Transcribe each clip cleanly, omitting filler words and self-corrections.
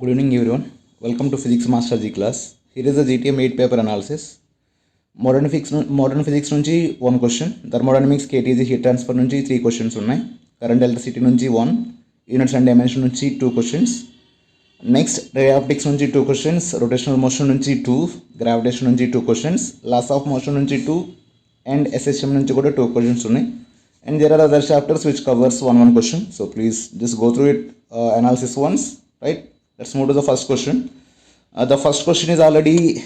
Good evening everyone. Welcome to Physics Master G class. Here is the GTM 8 paper analysis. Modern physics nunchi one question. Thermodynamics KTG heat transfer nunchi 3 questions unnai. Current electricity nunchi 1. Units and dimension nunchi 2 questions. Next ray optics nunchi 2 questions. Rotational motion nunchi 2. Gravitation nunchi 2 questions. Laws of motion nunchi 2. And SHM nunchi kuda 2 questions unnai. And there are other chapters which covers one question. So please just go through it analysis once, right? Let's move to the first question. The first question is already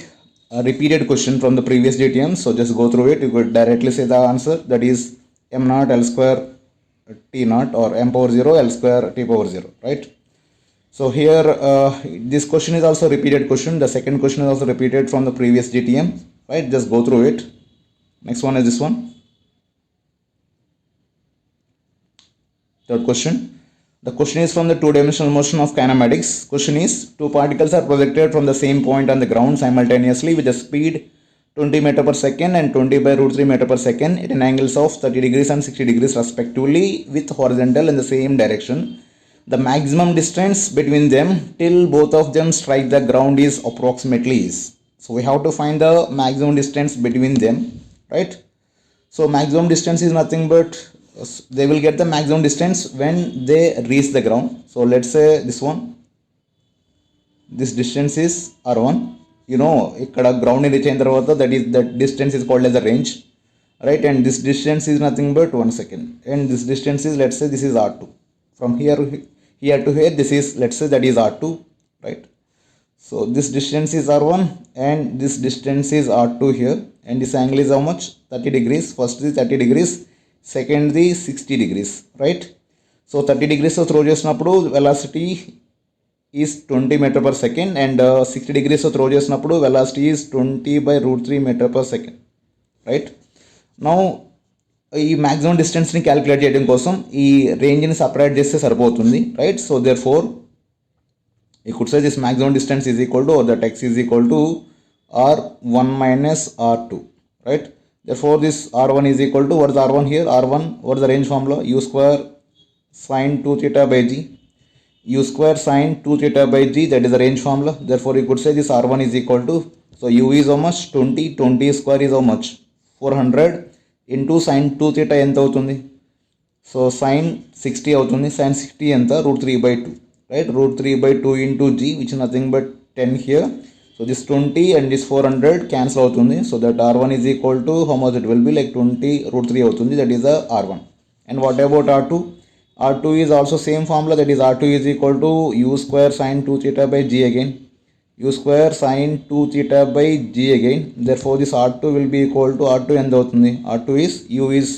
a repeated question from the previous GTM. So just go through it. You could directly say the answer. That is m naught L square T naught or m power 0 L square T power 0. Right. So here this question is also a repeated question. The second question is also repeated from the previous GTM. Right. Just go through it. Next one is this one. Third question. The question is from the two-dimensional motion of kinematics. Question is, two particles are projected from the same point on the ground simultaneously with a speed 20 meter per second and 20 by root 3 meter per second at an angles of 30 degrees and 60 degrees respectively with horizontal in the same direction. The maximum distance between them till both of them strike the ground is approximately is. So we have to find the maximum distance between them, right? So maximum distance is nothing but they will get the maximum distance when they reach the ground. So let's say this one, this distance is r1. You know, ikkada ground ni reach ayin tarvata that distance is called as the range, right? And this distance is nothing but 1 second, and this distance is, let's say this is r2. From here to here, this is, let's say that is r2, right? So this distance is r1 and this distance is r2 here, and this angle is how much? 30 degrees. First is 30 degrees, second is 60 degrees, right? So 30 degrees throw చేసినప్పుడు velocity is 20 meter per second and 60 degrees throw చేసినప్పుడు velocity is 20 by root 3 meter per second, right? Now ఈ maximum distance ని calculate చేయడం కోసం ఈ range ని separate చేస్తే సరిపోతుంది, right? So therefore you could say this maximum distance is equal to, or that x is equal to r1 minus r2, right? Therefore this r1 is equal to, what is r1 here? R1, what is the range formula? U square sine 2 theta by g. U square sine 2 theta by g, that is the range formula. Therefore you could say this r1 is equal to, so u is how much? 20 square is how much? 400 into sine 2 theta ఎంత అవుతుంది? So sine 60 అవుతుంది. Sine 60 ఎంత? root 3 by 2, right? root 3 by 2 into g, which is nothing but 10 here. So this 20 and this 400 cancel అవుతుంది. So that r1 is equal to, how much it will be? Like 20 root 3 అవుతుంది. That is the r1. And what about r2? R2 is also same formula, that is r2 is equal to u square sine 2 theta by g again. U square sine 2 theta by g again. Therefore this r2 will be equal to, r2 ఎంత అవుతుంది? R2 is, u is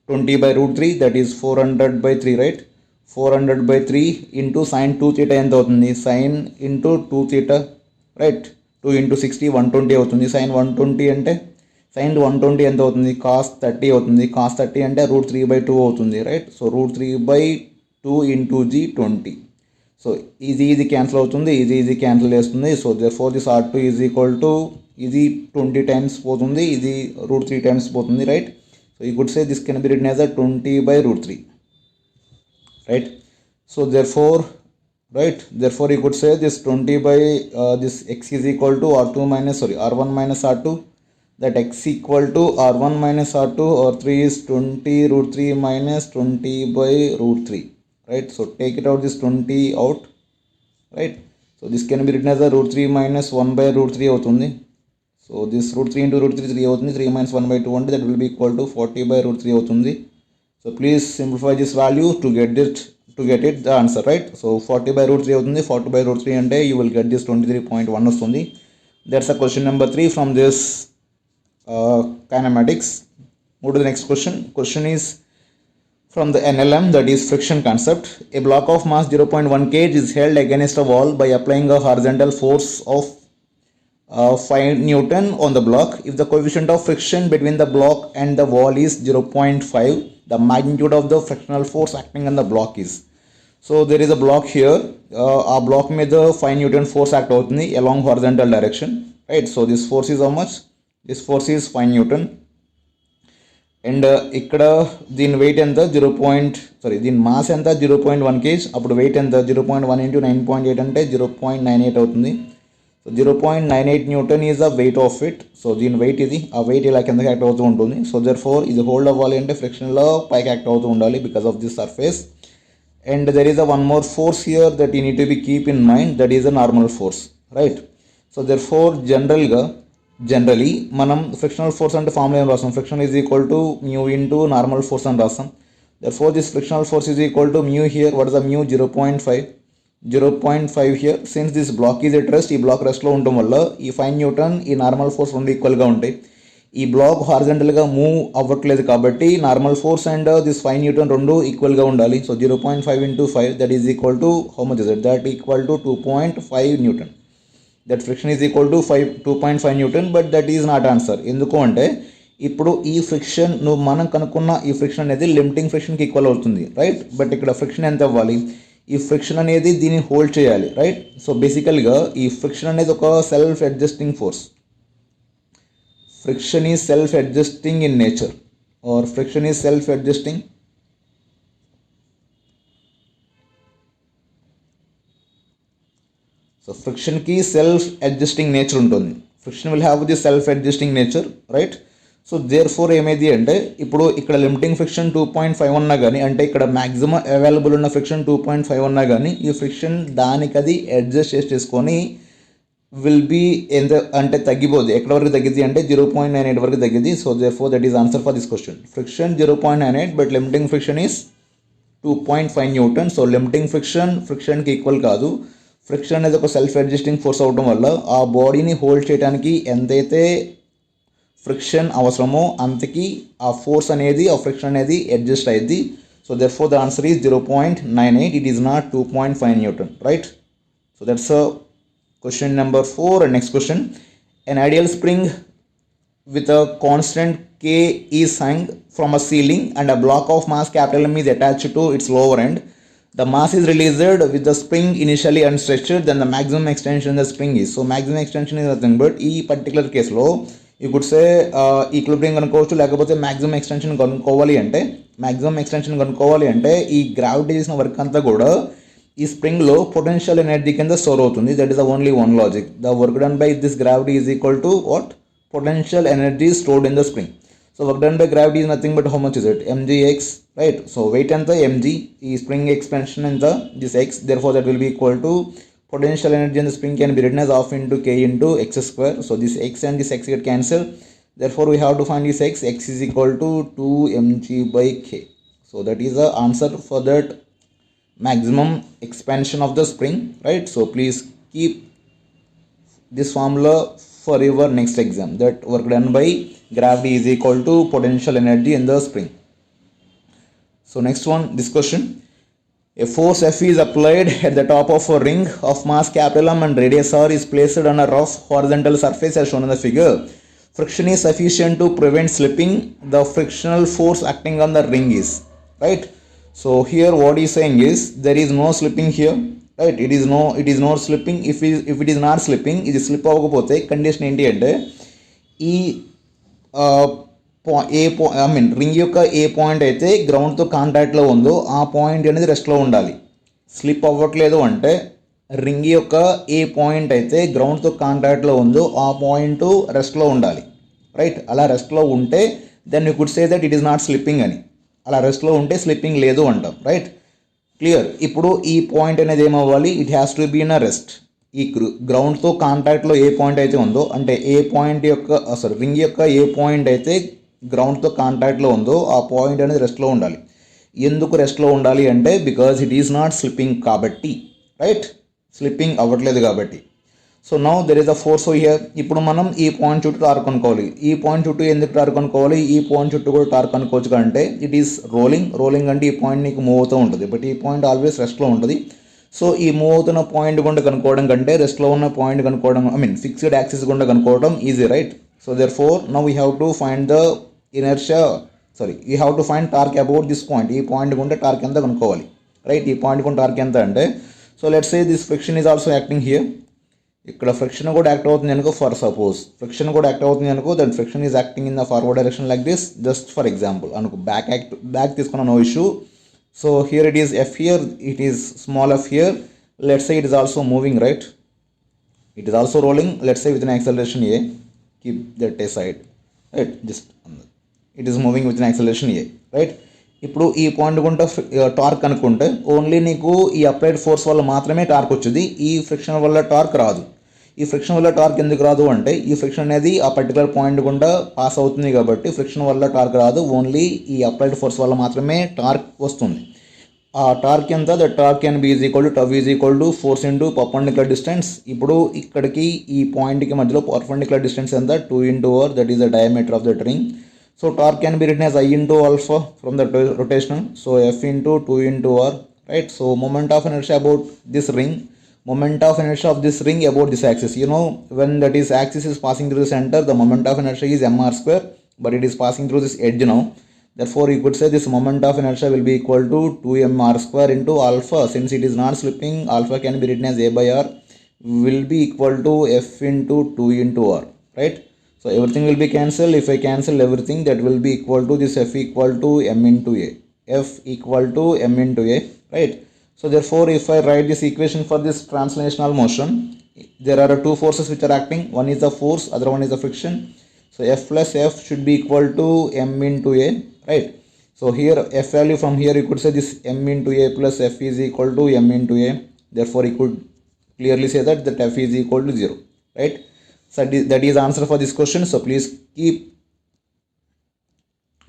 20 by root 3, that is 400 by 3, right? 400 by 3 into sine 2 theta ఎంత అవుతుంది? Sine into 2 theta, right? 2 into 60 120 అవుతుంది. Sin 120 అంటే sin 120 ఎంత అవుతుంది? cos 30 అవుతుంది. cos 30 అంటే root 3 by 2 అవుతుంది, right? So root 3 by 2 into g 20. So easy cancel అవుతుంది, easy cancel చేస్తుంది. So therefore this r2 is equal to, ఇది 20 times పోతుంది, ఇది root 3 times పోతుంది, right? So you could say this can be written as a 20 by root 3, right? So therefore, right, therefore you could say this 20 by this x is equal to r1 minus r2, that x equal to r1 minus r2, or 3 is 20 root 3 minus 20 by root 3, right? So take it out, this 20 out, right? So this can be written as a root 3 minus 1 by root 3 అవుతుంది. So this root 3 into root 3 3 అవుతుంది. 3 minus 1 by 2 అంటే that will be equal to 40 by root 3 అవుతుంది. So please simplify this value to get it the answer, right? So 40 by root 3 అవుతుంది. 40 by root 3 అంటే you will get this 23.1 వస్తుంది. That's a question number 3 from this kinematics. Move to the next question. Question is from the NLM, that is friction concept. A block of mass 0.1 kg is held against a wall by applying a horizontal force of 5 Newton on the block. If the coefficient of friction between the block and the wall is 0.5, the magnitude of the frictional force acting on the block is. So there is a block here. A block మీద 5 Newton force act అవుతుంది along horizontal direction, right? So this force is how much? This force is 5 Newton. And ఇక్కడ దీని wait ఎంత దీని mass ఎంత 0.1 kg, అప్పుడు wait ఎంత 0.1 into 9.8 అంటే 0.98 అవుతుంది. So 0.98 Newton is the weight of it. So దీని వెయిట్ ఇది, ఆ వెయిట్ ఇలా కిందకి యాక్ట్ అవుతూ ఉంటుంది. సో దెర్ఫోర్ ఇది హోల్డ్ అవ్వాలి అంటే ఫ్రిక్షన్లో పైకి యాక్ట్ అవుతూ ఉండాలి because of this surface. And there is a one more force here that you need to be keep in mind, that is a normal force, right. So therefore generally మనం frictional force అంటే formula ఏం రాస్తాం, friction is equal to mu into normal force అని రాస్తాం. Therefore this frictional force is equal to mu here, what is the mu 0.5 here. Since this block is at rest, ఈ black రెస్ట్లో ఉండటం వల్ల ఈ 5 Newton ఈ normal force రెండు ఈక్వల్గా ఉంటాయి. ఈ బ్లాక్ హారిజంటల్గా మూవ్ అవ్వట్లేదు కాబట్టి normal force and this 5 Newton రెండు ఈక్వల్గా ఉండాలి. So 0.5 into 5 that is equal to how much is it, that equal to 2.5 Newton. That friction is equal to 2.5 Newton, but that is not answer. ఎందుకు అంటే ఇప్పుడు ఈ friction మనం కనుక్కున్న ఈ ఫ్రిక్షన్ అనేది లిమిటింగ్ ఫ్రిక్షన్కి ఈక్వల్ అవుతుంది, రైట్. బట్ ఇక్కడ ఫ్రిక్షన్ ఎంత అవ్వాలి, ఈ ఫ్రిక్షన్ అనేది దీన్ని హోల్డ్ చేయాలి, రైట్. సో బేసికల్గా ఈ ఫ్రిక్షన్ అనేది ఒక self adjusting force. Friction is self-adjusting in nature, or friction is self-adjusting. So friction ki self-adjusting nature ఉంటుంది. Friction will have the self-adjusting nature, right? So therefore ఏమైంది అంటే ఇప్పుడు ఇక్కడ లిమిటింగ్ ఫ్రిక్షన్ 2.5 ఉన్నా కానీ, అంటే ఇక్కడ మ్యాక్సిమం అవైలబుల్ ఉన్న ఫ్రిక్షన్ 2.5 ఉన్నా కానీ ఈ ఫ్రిక్షన్ దానికి అది అడ్జస్ట్ చేసుకొని విల్ బీ ఎంత అంటే తగ్గిపోద్ది. ఎక్కడ వరకు తగ్గింది అంటే 0.98 వరకు తగ్గింది. So therefore that is answer for this question. Friction 0.98 but limiting friction is 2.5 newton. So limiting ఫ్రిక్షన్కి ఈక్వల్ కాదు. ఫ్రిక్షన్ అనేది ఒక సెల్ఫ్ అడ్జస్టింగ్ ఫోర్స్ అవడం వల్ల ఆ బాడీని హోల్డ్ చేయడానికి ఎంతైతే ఫ్రిక్షన్ అవసరమో అంతకి ఆ ఫోర్స్ అనేది, ఆ ఫ్రిక్షన్ అనేది అడ్జస్ట్ అయ్యింది. So therefore the answer is 0.98. it is not 2.5 Newton, right. So that's a question number 4. And next question, an ideal spring with a constant K is hung from a ceiling and a block of mass capital M is attached to its lower end. The mass is released with the spring initially unstretched, then the maximum extension the spring is. So maximum extension is nothing but ఈ particular case లో you could say equilibrium కనుక్కోవచ్చు, లేకపోతే maximum extension కనుక్కోవాలి అంటే ఈ gravity చేసిన work అంతా కూడా ఈ స్ప్రింగ్లో పొటెన్షియల్ ఎనర్జీ కింద స్టోర్ అవుతుంది. That is the only one logic. The work done by this gravity is equal to what, potential energy stored in the spring. So work done by gravity is nothing but how much is it, mgx, right. So weight ఎంత mg, ఈ spring expansion ఎంత this x, therefore that will be equal to potential energy in the spring can be written as half into k into x square. So this x and this x get cancelled, therefore we have to find this x is equal to 2mg by k. So that is the answer for that maximum expansion of the spring, right. So please keep this formula for your next exam, that work done by gravity is equal to potential energy in the spring. So next one, this question, a force F is applied at the top of a ring of mass capital M and radius r is placed on a rough horizontal surface as shown in the figure. Friction is sufficient to prevent slipping. The frictional force acting on the ring is, right. So here what he is saying is there is no slipping here, right. It is not slipping. If it is not slipping, ఇది slip అవ్వకపోతే condition ఏంటి అంటే ఈ ring యొక్క ఏ point అయితే గ్రౌండ్తో కాంటాక్ట్లో ఉందో ఆ పాయింట్ అనేది రెస్ట్లో ఉండాలి. స్లిప్ అవ్వట్లేదు అంటే రింగ్ యొక్క ఏ పాయింట్ అయితే గ్రౌండ్తో కాంటాక్ట్లో ఉందో ఆ పాయింట్ రెస్ట్లో ఉండాలి, రైట్. అలా రెస్ట్లో ఉంటే then you could say that it is not slipping అని. అలా రెస్ట్లో ఉంటే స్లిప్పింగ్ లేదు అంటాం, రైట్. క్లియర్. ఇప్పుడు ఈ పాయింట్ అనేది ఏమవ్వాలి, it has to be in a rest. ఈ గ్రౌండ్తో కాంటాక్ట్లో ఏ పాయింట్ అయితే ఉందో, అంటే ఏ పాయింట్ యొక్క రింగ్ యొక్క ఏ పాయింట్ అయితే గ్రౌండ్తో కాంటాక్ట్లో ఉందో ఆ పాయింట్ అనేది రెస్ట్లో ఉండాలి. ఎందుకు రెస్ట్లో ఉండాలి అంటే because it is not slipping కాబట్టి, రైట్. స్లిప్పింగ్ అవ్వట్లేదు కాబట్టి. So now there is a force here. ఇప్పుడు మనం ఈ పాయింట్ చుట్టూ టార్క్ కనుక్కోవాలి. ఈ పాయింట్ చుట్టూ ఎందుకు టార్క్ కనుక్కోవాలి, ఈ పాయింట్ చుట్టూ కూడా టార్క్ కనుక్కోవచ్చు అంటే ఇట్ ఈస్ రోలింగ్ అంటే ఈ పాయింట్ నీకు మూవ్ అవుతూ ఉంటుంది, బట్ ఈ పాయింట్ ఆల్వేస్ రెస్ట్లో ఉంటుంది. సో ఈ మూవ్ అవుతున్న పాయింట్ గుండా కనుక్కోవడం కంటే రెస్ట్లో ఉన్న పాయింట్ కనుక్కోవడం, ఫిక్స్డ్ యాక్సిస్ గుండా కనుక్కోవడం easy, right. So therefore now we have to find the inertia, we have to find torque about this point. ఈ పాయింట్ గుండా టార్క్ ఎంత కనుక్కోవాలి, రైట్. ఈ పాయింట్ గుండా టార్క్ ఎంత అంటే, so let's say this friction is also acting here. ఇక్కడ friction కూడా యాక్ట్ అవుతుంది అనుకో, ఫర్ సపోజ్ ఫ్రిక్షన్ కూడా యాక్ట్ అవుతుంది అనుకో, that friction is acting in the forward direction like this, just for example అనుకో, బ్యాక్ తీసుకున్న no issue. So here it is F, here it is small F, here let's say it is also moving, right, it is also rolling, let's say with an acceleration a, keep that aside, right, just it is moving with an acceleration a, right. ఇప్పుడు ఈ point గుంట torque అనుకుంటే only నీకు ఈ applied force వల్ల మాత్రమే torque వచ్చింది, ఈ ఫ్రిక్షన్ వల్ల టార్క్ రాదు. ఈ ఫ్రిక్షన్ వల్ల టార్క్ ఎందుకు రాదు అంటే ఈ ఫ్రిక్షన్ అనేది ఆ పర్టికులర్ పాయింట్ గుండా పాస్ అవుతుంది కాబట్టి ఫ్రిక్షన్ వల్ల టార్క్ రాదు, ఓన్లీ ఈ అప్లైడ్ ఫోర్స్ వల్ల మాత్రమే టార్క్ వస్తుంది. ఆ టార్క్ ఎంత, the torque can be is equal to tau is equal to force into perpendicular distance. ఇప్పుడు ఇక్కడికి ఈ పాయింట్కి మధ్యలో పర్పెండిక్యులర్ డిస్టెన్స్ ఎంత, 2 into r, that is the diameter of that ring. So torque can be written as I into alpha from the rotational, so f into 2 into r, right. So moment of inertia about this ring, moment of inertia of this ring about this axis, you know, when that is axis is passing through the center, the moment of inertia is mr square, but it is passing through this edge now. Therefore, you could say this moment of inertia will be equal to 2mr square into alpha. Since it is not slipping, alpha can be written as a by r, will be equal to f into 2 into r, right. So everything will be cancelled. If I cancel everything, that will be equal to this f equal to m into a, f equal to m into a, right. So therefore, if I write this equation for this translational motion, there are two forces which are acting. One is the force, other one is the friction. So f plus f should be equal to m into a, right. So here f value, from here you could say this m into a plus f is equal to m into a. Therefore you could clearly say that f is equal to 0, right. So that is answer for this question. So please keep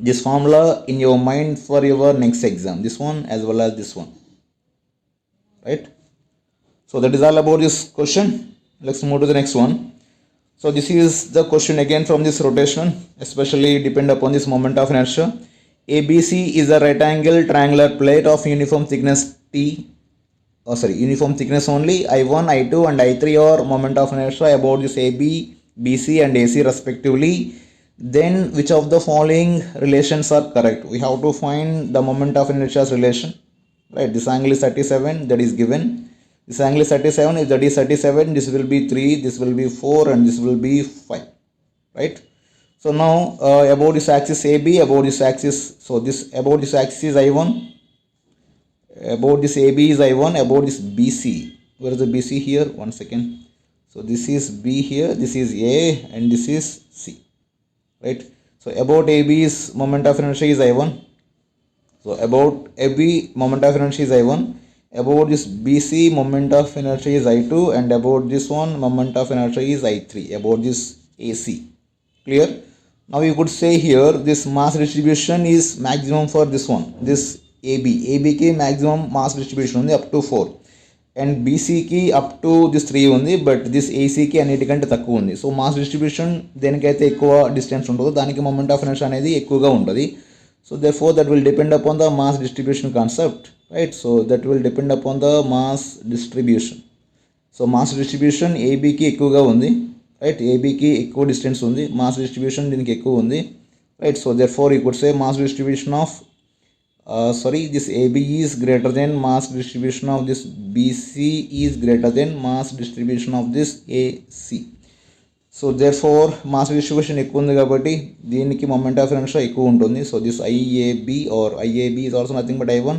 this formula in your mind for your next exam, this one as well as this one, right. So that is all about this question. Let's move to the next one. So this is the question again from this rotation, especially depend upon this moment of inertia. ABC is a rectangle triangular plate of uniform thickness uniform thickness only. I1, I2 and I3 are moment of inertia about this AB, BC and AC respectively. Then which of the following relations are correct? We have to find the moment of inertia's relation, right. This angle is 37, that is given. This angle is 37, if that is 37, this will be 3, this will be 4 and this will be 5, right. So now about this axis AB, about this axis, so this about this axis is I1, about this AB is I1, about this BC, where is the BC here, 1 second. So this is B here, this is A and this is C, right. So about AB's moment of inertia is I1, so about AB moment of inertia is I1, about this BC moment of inertia is I2 and about this one moment of inertia is I3, about this AC, clear. Now you could say here this mass distribution is maximum for this one, this AB ki maximum mass distribution undi up to 4 and BC ki up to this 3 undi, but this AC ki అన్నిటికంటే తక్కువ ఉంది. So mass distribution దేనికైతే ఎక్కువ distance ఉంటుందో దానికి moment of inertia అనేది ఎక్కువగా ఉంటుంది. So therefore that will depend upon the mass distribution concept, right. So that will depend upon the mass distribution. So mass distribution AB కి ఎక్కువగా ఉంది, right. AB కి ఎక్కువ డిస్టెన్స్ ఉంది, mass distribution దీనికి ఎక్కువ ఉంది, right. So therefore you could say mass distribution of this AB is greater than mass distribution of this BC is greater than mass distribution of this AC. So therefore mass distribution ఎక్కువ ఉంది కాబట్టి దీనికి moment of inertia ఎక్కువ ఉంటుంది. So this IAB or IAB is also nothing but I1,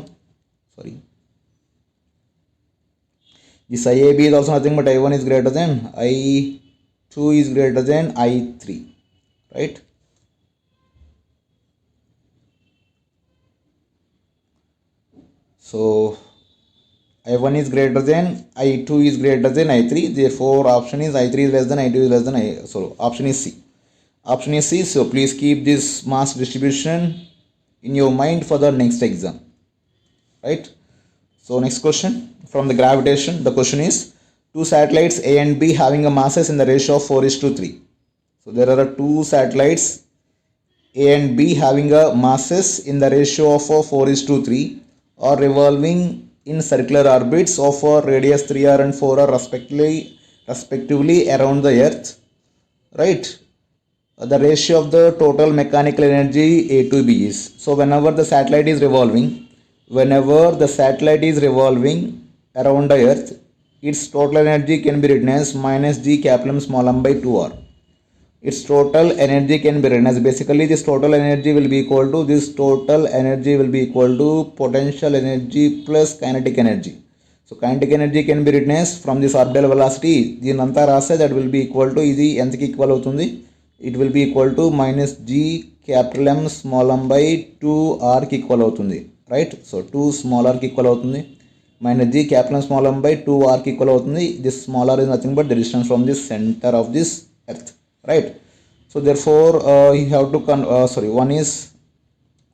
this IAB is also nothing but I1 is greater than I2 is greater than I3, right. So I1 is greater than I2 is greater than I3, therefore option is I3 is less than I2 is less than so option is C, option is C. So please keep this mass distribution in your mind for the next exam, right. So next question from the gravitation, the question is two satellites A and B having a masses in the ratio of 4:3. So there are two satellites A and B having a masses in the ratio of 4:3 are revolving in circular orbits of radius 3r and 4r respectively around the earth, right. The ratio of the total mechanical energy A to B is, so whenever the satellite is revolving around the earth, its total energy can be written as minus g capital M small m by 2r. Its total energy can be written as, basically this total energy will be equal to, potential energy plus kinetic energy. So kinetic energy can be written as from this orbital velocity, దీని అంతా రాస్తే that will be equal to, ఇది ఎంతకి equal అవుతుంది, it will be equal to minus g capital M small m by 2r కి equal అవుతుంది, right. So 2 small r కి equal అవుతుంది, minus g capital M small m by 2r కి equal అవుతుంది. This small r is nothing but the distance from the center of this earth, right. So therefore you have to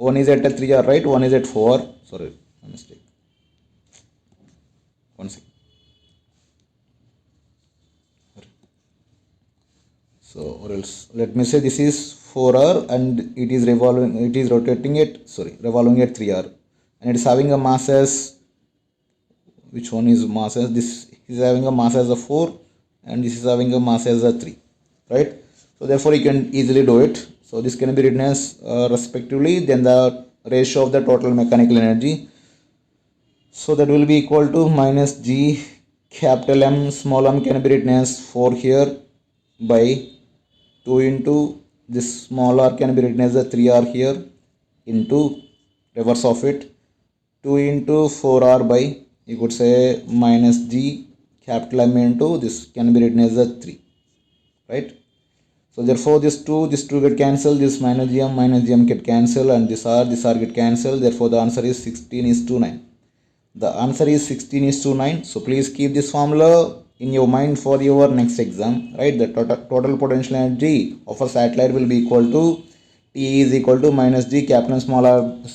one is at 3r, right, one is at 4, sorry, mistake, one second. So or else let me say this is 4r and it is rotating at, revolving at 3r, and it is having a mass as, which one is mass as, this is having a mass as a 4 and this is having a mass as a 3, right. So therefore you can easily do it. So this can be written as respectively then the ratio of the total mechanical energy. So that will be equal to minus g capital M small m can be written as 4 here by 2 into this small r can be written as a 3r here into reverse of it 2 into 4r by, you could say, minus g capital M into this can be written as a 3, right. So therefore this 2 get cancelled, this minus gm get cancelled, and this r get cancelled. Therefore the answer is 16:9. The answer is 16:9. So please keep this formula in your mind for your next exam, right. The total potential energy of a satellite will be equal to T is equal to minus g capital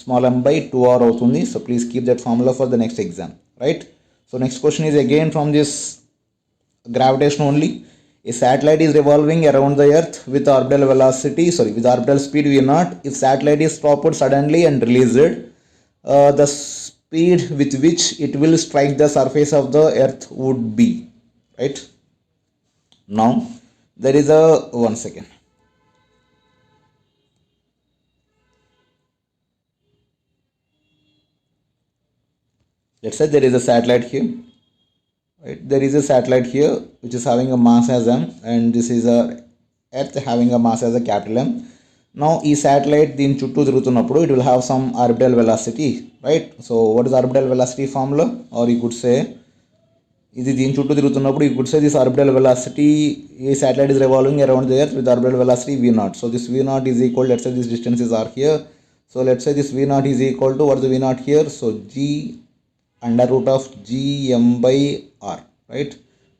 small m by 2r అవుతుంది. So please keep that formula for the next exam, right. So next question is again from this gravitation only. A satellite is revolving around the earth with orbital speed v0. If satellite is stopped suddenly and released, the speed with which it will strike the surface of the earth would be, right. Now there is a, one second, let's say there is a satellite here, right. There is a satellite here which is having a mass as m, and this is a earth having a mass as a capital M. Now ఈ satellite దీని చుట్టూ తిరుగుతున్నప్పుడు it will have some orbital velocity, right. So what is orbital velocity formula, or you could say, ఇది దీని చుట్టూ తిరుగుతున్నప్పుడు you could say this orbital velocity, a satellite is revolving around the earth with orbital velocity v0. So this v0 is equal, let's say this distance is r here, so let's say this v0 is equal to, what is the v0 here, so g under root of gm by r, right.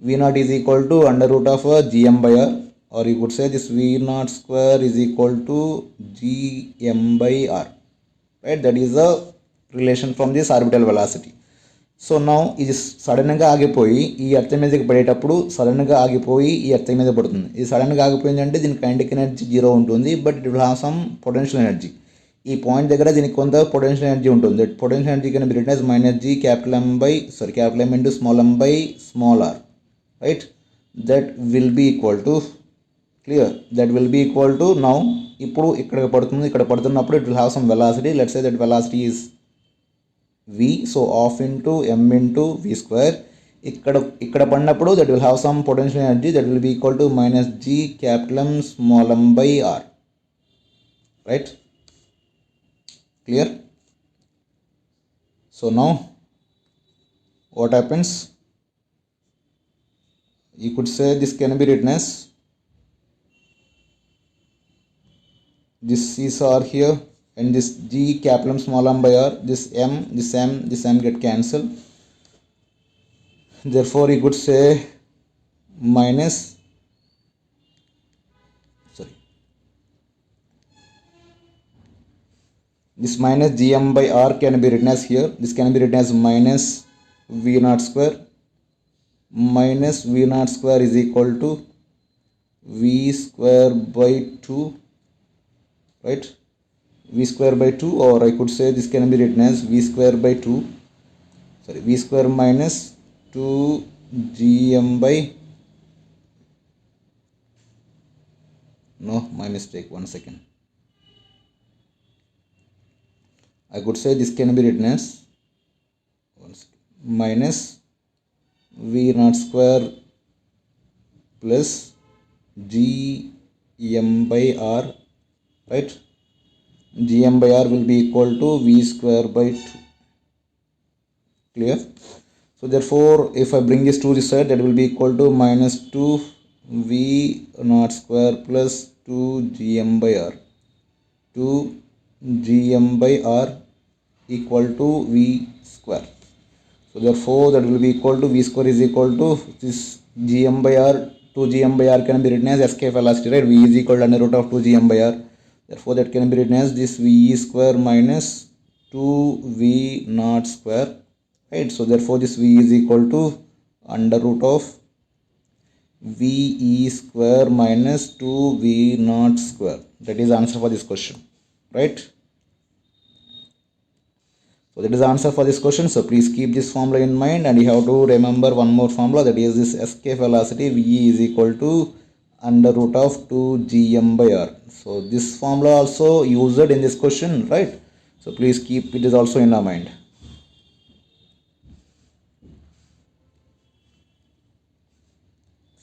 v0 is equal to under root of gm by r, or you could say this v0 square is equal to gm by r, right. That is the relation from this orbital velocity. So now ఇది సడన్గా ఆగిపోయి ఈ earth మీదకి పడేటప్పుడు సడన్గా ఆగిపోయి ఈ earth మీద పడుతుంది. ఇది సడన్గా ఆగిపోయింది అంటే దీని కైనెటిక్ ఎనర్జీ 0 ఉంటుంది, but it will have some potential energy. ఈ పాయింట్ దగ్గర దీనికి కొంత పొటెన్షియల్ ఎనర్జీ ఉంటుంది. That potential energy can be written as minus G capital M into small m by small r, right. That will be equal to, clear, that will be equal to, now ఇప్పుడు ఇక్కడ పడుతుంది, ఇక్కడ పడుతున్నప్పుడు it will have some velocity, let's say that velocity is v, so off into m into v square. ఇక్కడ పడినప్పుడు that will have some potential energy that will be equal to minus g capital M small m by r, right. Clear. So now what happens, you could say this can be written as, this is r here and this g capital M small m by r, this m get cancelled. Therefore you could say minus, this minus gm by r can be written as here, this can be written as minus v0 square, minus v0 square is equal to v square by 2, right. V square by 2, or I could say this can be written as v square by 2, v square minus 2 gm by, no, my mistake, one second, I could say this can be written as minus v naught square plus gm by r, right? Gm by r will be equal to v square by 2. Clear? So therefore, if I bring this to the side, that will be equal to minus 2 v naught square plus 2 gm by r. 2 gm by r equal to v square. So therefore, that will be equal to v square is equal to this gm by r. 2 gm by r can be written as escape velocity, right? V is equal to under root of 2 gm by r. Therefore, that can be written as this v square minus 2v naught square, right? So therefore, this v is equal to under root of v square minus 2v naught square. That is the answer for this question, right? So that is the answer for this question. So please keep this formula in mind, and you have to remember one more formula, that is this escape velocity v is equal to under root of 2 gm by r. So this formula also used in this question, right? So please keep it is also in our mind.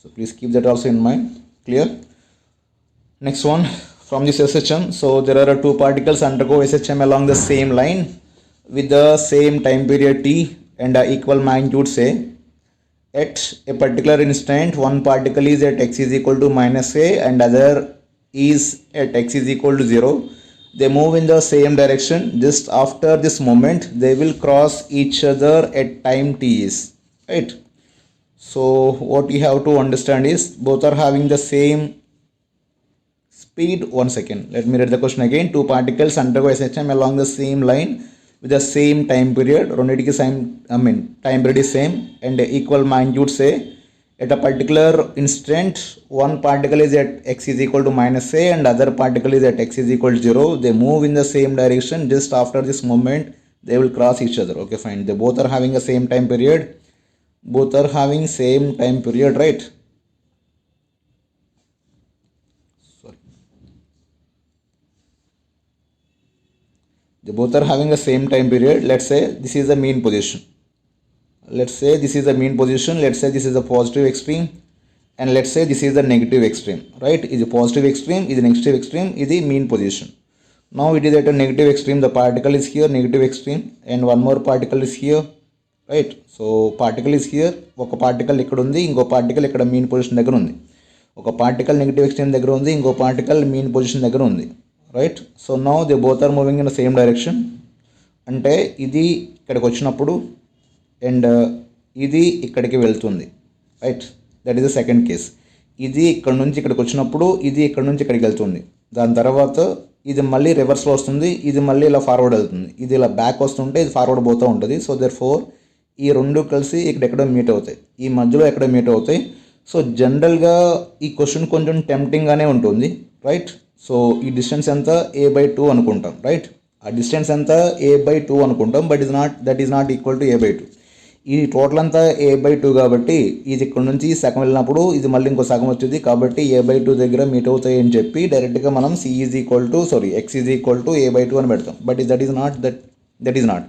So please keep that also in mind. Clear? Next one from this SHM. So there are two particles undergo SHM along the same line with the same time period t and equal magnitude, say. At a particular instant, one particle is at x is equal to minus a and other is at x is equal to 0. They move in the same direction. Just after this moment, they will cross each other at time t is, right? So what you have to understand is both are having the same speed. One second, let me read the question again. Two particles undergo SHM along the same line with the same time period. Time period is same and equal magnitude, say. At a particular instant, one particle is at x is equal to minus a and other particle is at x is equal to 0. They move in the same direction. Just after this moment, they will cross each other. Okay, fine. They both are having the same time period. Both are having same time period, right? They both are having the same time period. Let's say this is the mean position. Let's say this is the mean position. Let's say this is the positive extreme, and let's say this is the negative extreme, right? Is the positive extreme, is the negative extreme, is the mean position. Now it is at a negative extreme. The particle is here, negative extreme, and one more particle is here, right? So particle is here, ఒక particle ఇక్కడ ఉంది, ఇంకో particle ఇక్కడ mean position దగ్గర ఉంది. ఒక particle negative extreme దగ్గర ఉంది, ఇంకో పార్టికల్ మీన్ పొజిషన్ దగ్గర ఉంది, right? So now they both are moving in the same direction. అంటే ఇది ఇక్కడికి వచ్చినప్పుడు అండ్ ఇది ఇక్కడికి వెళ్తుంది, right? That is the second case. ఇది ఇక్కడ నుంచి ఇక్కడికి వచ్చినప్పుడు ఇది ఇక్కడ నుంచి ఇక్కడికి వెళ్తుంది. దాని తర్వాత ఇది మళ్ళీ రివర్స్లో వస్తుంది, ఇది మళ్ళీ ఇలా ఫార్వర్డ్ వెళ్తుంది, ఇది ఇలా బ్యాక్ వస్తుంటే ఇది ఫార్వర్డ్ పోతూ ఉంటుంది. సో దర్ ఫోర్ ఈ రెండు కలిసి ఇక్కడెక్కడో మీట్ అవుతాయి, ఈ మధ్యలో ఎక్కడో మీట్ అవుతాయి. సో జనరల్గా ఈ క్వశ్చన్ కొంచెం టెంప్టింగ్గానే ఉంటుంది, రైట్? సో ఈ డిస్టెన్స్ ఎంత a/2 అనుకుంటాం, రైట్? ఆ డిస్టెన్స్ ఎంత a/2 అనుకుంటాం, but that is not equal to a/2. ఈ టోటల్ అంతా a/2 కాబట్టి ఇది ఇక్కడ నుంచి సగం వెళ్ళినప్పుడు ఇది మళ్ళీ ఇంకో సగం వచ్చింది కాబట్టి a/2 దగ్గర మీట్ అవుతాయి అని చెప్పి డైరెక్ట్గా మనం x is equal to a/2 అని పెడతాం. But that is not.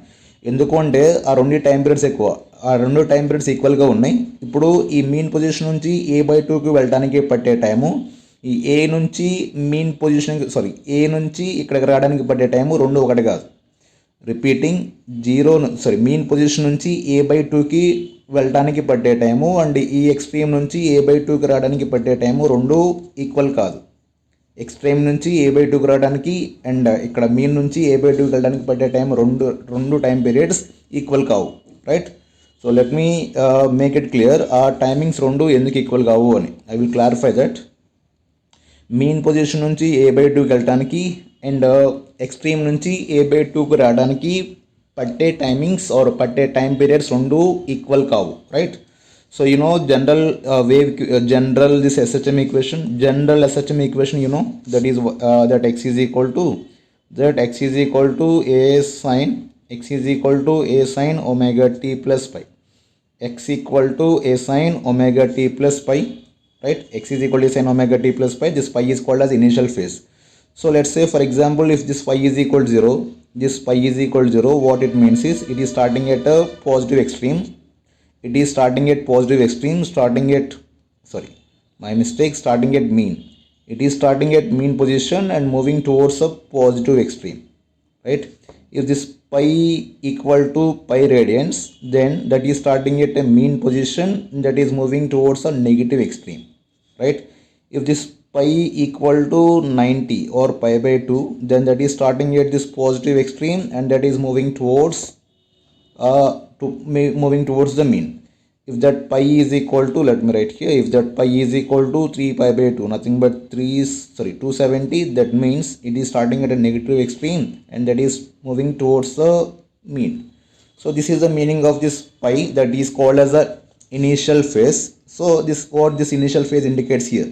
ఎందుకు అంటే ఆ రెండు టైం పీరియడ్స్ ఎక్కువ, ఆ రెండు టైం పీరియడ్స్ ఈక్వల్గా ఉన్నాయి. ఇప్పుడు ఈ మీన్ పొజిషన్ నుంచి a/2కి వెళ్ళడానికి పట్టే టైము, ఈ ఏ నుంచి ఇక్కడికి రావడానికి పట్టే టైము రెండు ఒకటి కాదు. రిపీటింగ్, మీన్ పొజిషన్ నుంచి a/2కి వెళ్ళడానికి పట్టే టైము అండ్ ఈ ఎక్స్ట్రీమ్ నుంచి a/2కి రావడానికి పట్టే టైము రెండు ఈక్వల్ కాదు. ఎక్స్ట్రీమ్ నుంచి a/2కి రావడానికి అండ్ ఇక్కడ మీన్ నుంచి a/2కి వెళ్ళడానికి పట్టే టైం రెండు టైం పీరియడ్స్ ఈక్వల్ కావు, right? So let me make it clear ఆ టైమింగ్స్ రెండు ఎందుకు ఈక్వల్ కావు అని. I will clarify that. Mean position నుంచి a/2కి వెళ్ళడానికి అండ్ ఎక్స్ట్రీమ్ నుంచి a/2కి రావడానికి పట్టే టైమింగ్స్ ఆర్ పట్టే టైం పీరియడ్స్ రెండు ఈక్వల్ కావు, right? So you know this SHM equation, general SHM equation, you know, that x is equal to a sin omega t plus pi. X equal to a sin omega t plus pi, right? X is equal to a sin omega t plus pi. This pi is called as initial phase. So let's say, for example, if this pi is equal to 0, what it means is it is starting at a positive extreme it is starting at positive extreme, starting at mean. It is starting at mean position and moving towards a positive extreme, right? If this pi equal to pi radians, then that is starting at a mean position that is moving towards a negative extreme, right? If this pi equal to 90 or pi by 2, then that is starting at this positive extreme and that is moving towards moving towards the mean. If that pi is equal to, let me write here, if that pi is equal to 3 pi by 2, nothing but 270, that means it is starting at a negative extreme and that is moving towards the mean. So this is the meaning of this pi, that is called as the initial phase. So this what this initial phase indicates here.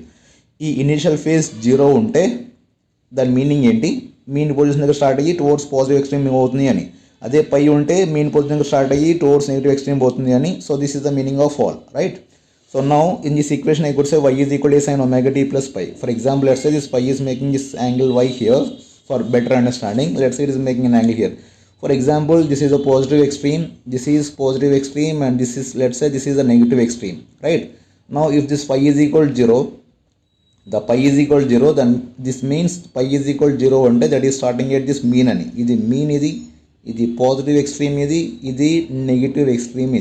ఈ initial phase 0 ఉంటే దాని meaning ఏంటి, mean position దగ్గర start అయ్యి towards positive extreme అవుతుంది అని. అదే పై ఉంటే మీన్ పొజిషన్ దగ్గర స్టార్ట్ అయ్యి టువర్డ్స్ నెగిటివ్ ఎక్స్ట్రీమ్ పోతుంది అని. So this is the meaning of all, right? So now in this equation I could say y is equal to sin omega t plus pi. For example, let's say this pi is making this angle y here. For better understanding, let's say it is making an angle here. For example, this is a positive extreme, this is positive extreme, and this is, let's say this is a negative extreme, right? Now if this pi is equal to 0, the pi is equal to 0, then this means pi is equal to 0 అంటే that is starting at this mean అని. ఇది mean, ఇది positive extreme, ఇది negative extreme,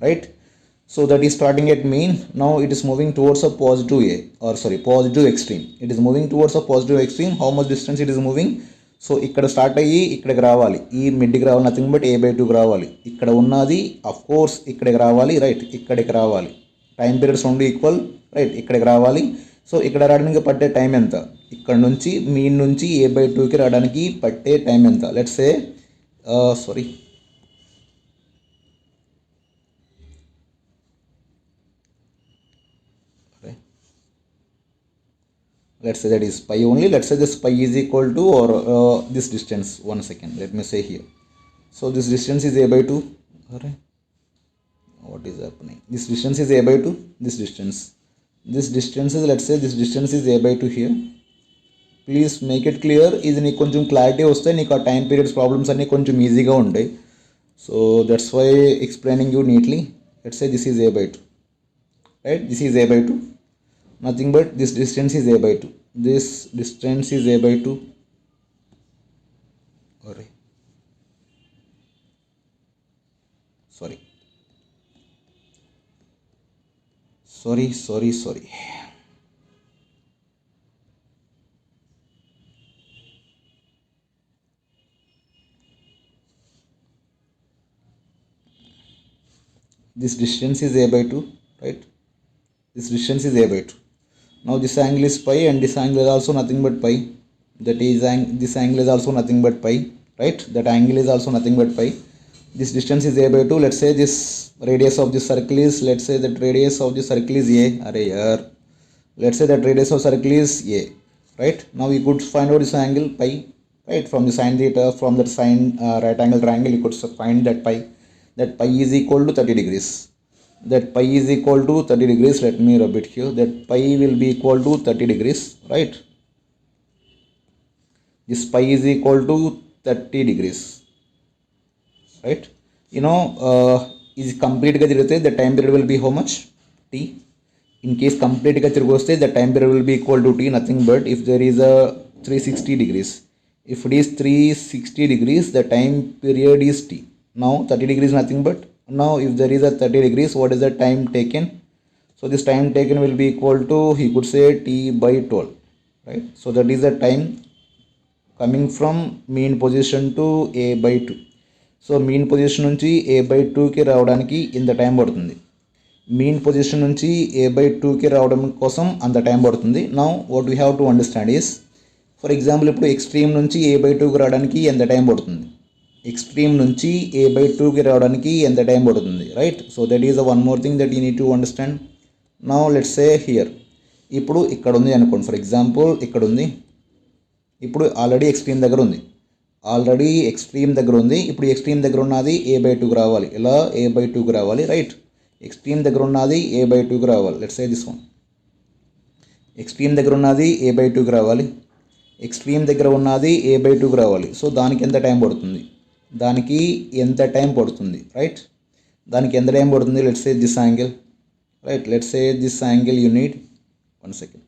right? So that is starting at mean. Now it is moving towards a positive extreme. It is moving towards a positive extreme. How much distance it is moving? So ఇక్కడ start అయ్యి ఇక్కడికి రావాలి, ఈ మిడ్కి రావాలి, nothing but a/2కి రావాలి. ఇక్కడ ఉన్నది of course ఇక్కడికి రావాలి, రైట్? ఇక్కడికి రావాలి. టైం పీరియడ్స్ రెండు ఈక్వల్, రైట్? ఇక్కడికి రావాలి. సో ఇక్కడ రావడానికి పట్టే టైం ఎంత? ఇక్కడ నుంచి మీన్ నుంచి a/2కి రావడానికి పట్టే టైం ఎంత? Let's say let's say that is pi only. Let's say this pi is equal to or this distance. One second, let me say here. So this distance is a/2. What is happening? This distance is a/2. This distance is, let's say this distance is a/2 here. Please make it clear. ఇది నీకు కొంచెం clarity వస్తే నీకు ఆ time periods problems అన్నీ కొంచెం ఈజీగా ఉంటాయి. So that's why explaining you neatly. Let's say this is a/2, right? This is a/2. Nothing but this distance is a/2. This distance is a/2. Sorry. This distance is a/2, right? This distance is a/2. Now this angle is pi and this angle is also nothing but pi. That is this angle is also nothing but pi, right? That angle is also nothing but pi. This distance is a/2. Let's say this radius of this circle is, let's say that radius of this circle is a. Let's say that radius of circle is a, right? Now we could find out this angle pi, right? From the sin theta, from that sin right angle triangle, you could find that pi. That pi is equal to 30 degrees. That pi is equal to 30 degrees. Let me rub it here. That pi will be equal to 30 degrees, right? This pi is equal to 30 degrees, right? You know, is complete ga tirugute, the time period will be how much? T. In case complete ga tirugoste, the time period will be equal to T, nothing but if there is a 360 degrees. If it is 360 degrees, the time period is T. Now 30 degrees nothing but, now if there is a 30 degrees, what is the time taken? So this time taken will be equal to, he could say T/12, right? So that is the time coming from mean position to a/2. So mean position నుంచి a/2కి రావడానికి ఇంత time పడుతుంది. Mean position నుంచి a/2కి రావడం కోసం అంత time పడుతుంది. Now what we have to understand is, for example ఇప్పుడు ఎక్స్ట్రీమ్ నుంచి a/2కి రావడానికి ఎంత టైం పడుతుంది? ఎక్స్ట్రీమ్ నుంచి a/2కి రావడానికి ఎంత టైం పడుతుంది, right? So that is one more thing that you need to understand. Now let's say here, ఇప్పుడు ఇక్కడ ఉంది అనుకోండి, ఫర్ ఎగ్జాంపుల్ ఇక్కడ ఉంది, ఇప్పుడు ఆల్రెడీ ఎక్స్ట్రీమ్ దగ్గర ఉంది, ఇప్పుడు ఎక్స్ట్రీమ్ దగ్గర ఉన్నది a/2కి రావాలి. ఎలా? a/2కి రావాలి, రైట్? ఎక్స్ట్రీమ్ దగ్గర ఉన్నది a/2కి రావాలి. Let's say this one, extreme దగ్గర ఉన్నది a/2కి రావాలి, సో దానికి ఎంత టైం పడుతుంది? రైట్? దానికి ఎంత టైం పడుతుంది? Let's say this angle, right, let's say this angle you need 1 second.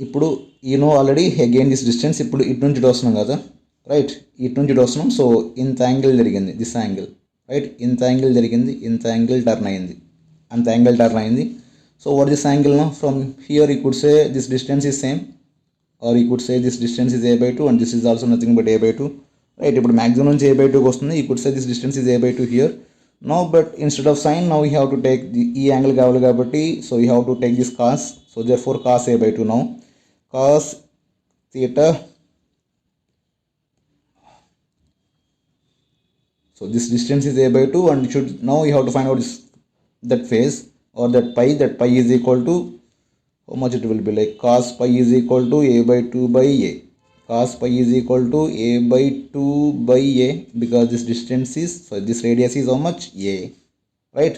ఇప్పుడు ఆల్రెడీ అగైన్ దిస్ డిస్టెన్స్, ఇప్పుడు ఇటు నుంచి ఇటు వస్తున్నాం కదా, రైట్, ఇటు నుంచి ఇటు వస్తున్నాం. సో ఇంత యాంగిల్ జరిగింది, దిస్ యాంగిల్, రైట్, ఇంత యాంగిల్ జరిగింది, ఇంత యాంగిల్ టర్న్ అయింది, అంత యాంగిల్ టర్న్ అయింది. So what this angle no? From here you could say this distance is same, or you could say this distance is a/2 and this is also nothing but a/2, right. ఇప్పుడు maximum నుంచి a/2కి వస్తుంది. You could say this distance is a/2 here. No but instead of sine now you have to take ఈ angle కావాలి కాబట్టి, so you have to take this cos. So therefore cos a/2 now, cos theta. So this distance is a/2 and should now you have to find out that phase or that pi is equal to how much it will be, like cos pi is equal to a/2 by a. Cos pi is equal to a/2 by a because this distance is, so this radius is how much? A, right?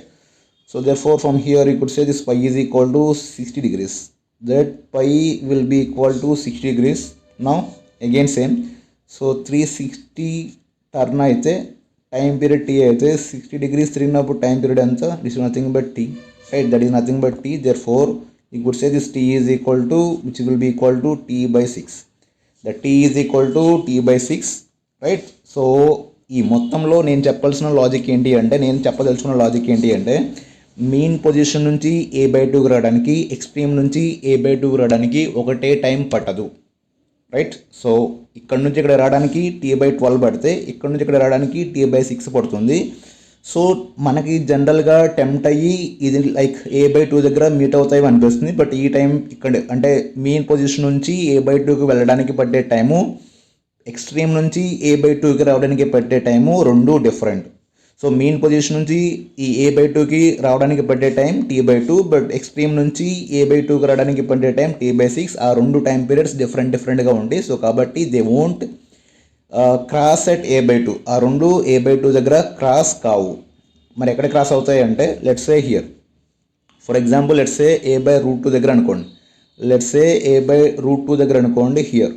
So therefore from here you could say this pi is equal to 60 degrees. That pi will be equal to 60 degrees. Now again same, so 360 turn అయితే time period t అయితే 60 degrees తిరిగినప్పుడు time period ఎంత? This is nothing but t, right? That is nothing but t. Therefore you could say this t is equal to, which will be equal to t by 6. The t is equal to t by 6, right? So ఈ మొత్తంలో నేను చెప్పాల్సిన logic ఏంటి అంటే, నేను చెప్పదలుచుకున్న logic ఏంటి అంటే, మీన్ పొజిషన్ నుంచి a/2కి రావడానికి, ఎక్స్ట్రీమ్ నుంచి a/2కి రావడానికి ఒకటే టైం పట్టదు, రైట్. సో ఇక్కడ నుంచి ఇక్కడ రావడానికి t/12 పడితే, ఇక్కడ నుంచి ఇక్కడ రావడానికి t/6 పడుతుంది. సో మనకి జనరల్గా టెంప్ట్ అయ్యి ఇది లైక్ a/2 దగ్గర మీట్ అవుతాయి అనిపిస్తుంది. బట్ ఈ టైం ఇక్కడ అంటే మీన్ పొజిషన్ నుంచి a/2కి వెళ్ళడానికి పట్టే టైము, ఎక్స్ట్రీమ్ నుంచి a/2కి రావడానికి పట్టే టైము రెండు డిఫరెంట్. సో మీన్ పొజిషన్ నుంచి ఈ a/2కి రావడానికి పట్టే టైం t/2, బట్ ఎక్స్ట్రీమ్ నుంచి a/2కి రావడానికి పట్టే టైం t/6. ఆ రెండు టైం పీరియడ్స్ డిఫరెంట్గా ఉంటాయి. సో కాబట్టి they won't cross at a/2. ఆ రెండు a/2 దగ్గర క్రాస్ కావు. మరి ఎక్కడ క్రాస్ అవుతాయి అంటే, let's say here for example, let's say a/√2 దగ్గర అనుకోండి, లెట్స్ సే a/√2 దగ్గర అనుకోండి here.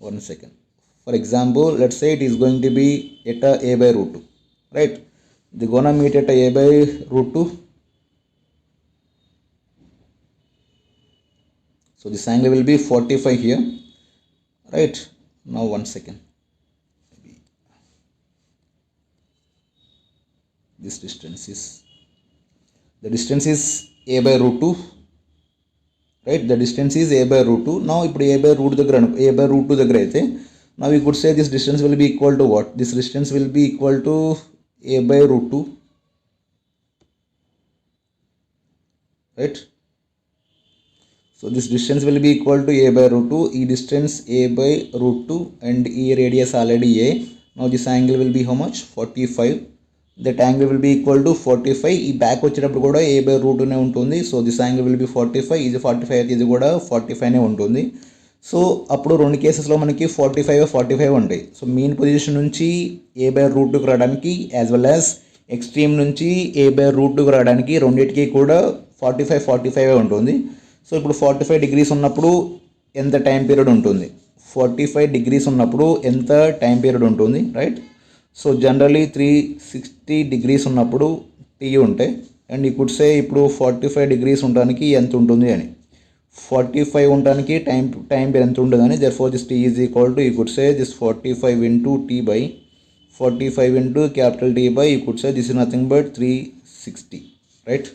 1 second. For example let's say it is going to be at a/√2, right? They gonna meet at a/√2. So this angle will be 45 here, right? Now 1 second. This distance is, the distance is a/√2, right? The distance is a/√2. Now ఇప్పుడు a/√2 దగ్గర అయితే, now we could say this distance will be equal to what? This distance will be equal to a/√2, right? So this distance will be equal to a/√2. ఈ distance a/√2 and ఈ radius already a. Now this angle will be how much? 45. That angle will be equal to 45. ఈ back వచ్చేటప్పుడు కూడా a/√2నే ఉంటుంది. So this angle will be 45. ఇది 45 అయితే ఇది కూడా 45నే ఉంటుంది. సో అప్పుడు రెండు కేసెస్లో మనకి 45 ఉంటాయి. సో మీన్ పొజిషన్ నుంచి a/√2కి రావడానికి యాజ్ వెల్ యాజ్ ఎక్స్ట్రీమ్ నుంచి a/√2కి రావడానికి రెండింటికి కూడా 45 ఉంటుంది. సో ఇప్పుడు 45 degrees ఉన్నప్పుడు ఎంత టైం పీరియడ్ ఉంటుంది? 45 degrees ఉన్నప్పుడు ఎంత టైం పీరియడ్ ఉంటుంది, రైట్? సో జనరలీ 360 degrees ఉన్నప్పుడు t ఉంటాయి. అండ్ యూ కుడ్ సే ఇప్పుడు 45 degrees ఉండడానికి ఎంత ఉంటుంది అని, 45 ఉండడానికి టైం పీరియడ్ ఎంత ఉంటుందని. Therefore this t is equal to, you could say this 45 into t by 45 into capital T by, you could say this is nothing but 360, right?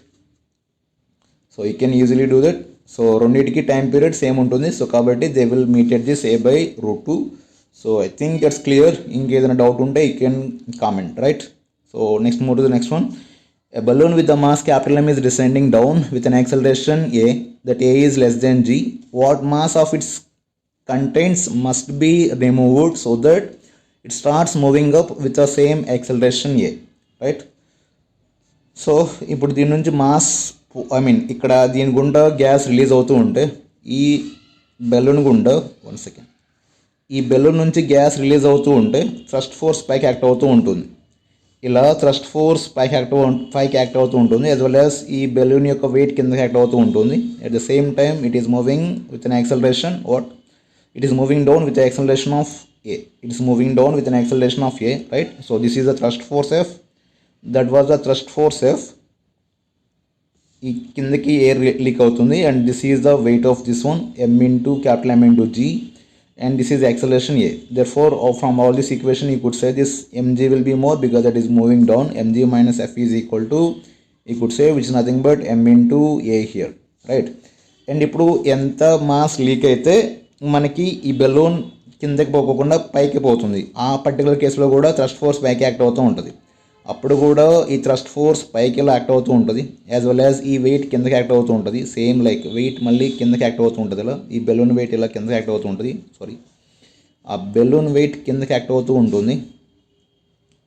So you can easily do that. So రెండింటికి time period same ఉంటుంది. So కాబట్టి they will meet at this a/√2. So I think it's clear. ఇంకేదైనా doubt ఉంటే you can comment, right? So next move to the next one. A balloon with the mass capital M is descending down with an acceleration a, that a is less than g. What mass of its contents must be removed so that it starts moving up with the same acceleration a, right? So ఇప్పుడు దీని నుంచి mass, ఇక్కడ దీని గుండా gas release అవుతూ ఉంటే, ఈ balloon గుండా 1 second, ఈ బెలూన్ నుంచి గ్యాస్ రిలీజ్ అవుతూ ఉంటే థ్రస్ట్ ఫోర్స్ పైకి యాక్ట్ అవుతూ ఉంటుంది. ఇలా థ్రస్ట్ ఫోర్స్ పైకి యాక్ట్ అవుతూ ఉంటుంది, యాజ్ వెల్ యాజ్ ఈ బెలూన్ యొక్క వెయిట్ కిందకి యాక్ట్ అవుతూ ఉంటుంది. At the same time it is moving with an acceleration, it is moving down with acceleration of A. It is moving down with an acceleration of A, right? So this is the thrust force F. That was the thrust force F. ఈ కిందకి air leak అవుతుంది and this is the weight of this one M into capital M into G and this is acceleration A. Therefore from all this equation you could say this mg will be more because that is moving down. Mg minus F is equal to, you could say, which is nothing but M into A here, right? And ఇప్పుడు ఎంత mass leak అయితే మనకి ఈ balloon కిందకి పోకుండా పైకి పోతుంది, ఆ పర్టికులర్ కేసులో కూడా థ్రస్ట్ ఫోర్స్ పైకి యాక్ట్ అవుతూ ఉంటుంది. అప్పుడు కూడా ఈ థ్రస్ట్ ఫోర్స్ పైకి యాక్ట్ అవుతూ ఉంటుంది, యాజ్ వెల్ యాజ్ ఈ వెయిట్ కిందకి యాక్ట్ అవుతూ ఉంటుంది. సేమ్ లైక్ వెయిట్ మళ్ళీ కిందకి యాక్ట్ అవుతూ ఉంటుంది. ఇలా ఈ బెలూన్ వెయిట్ ఇలా కిందకి యాక్ట్ అవుతూ ఉంటుంది. ఆ బెలూన్ వెయిట్ కిందకి యాక్ట్ అవుతూ ఉంటుంది.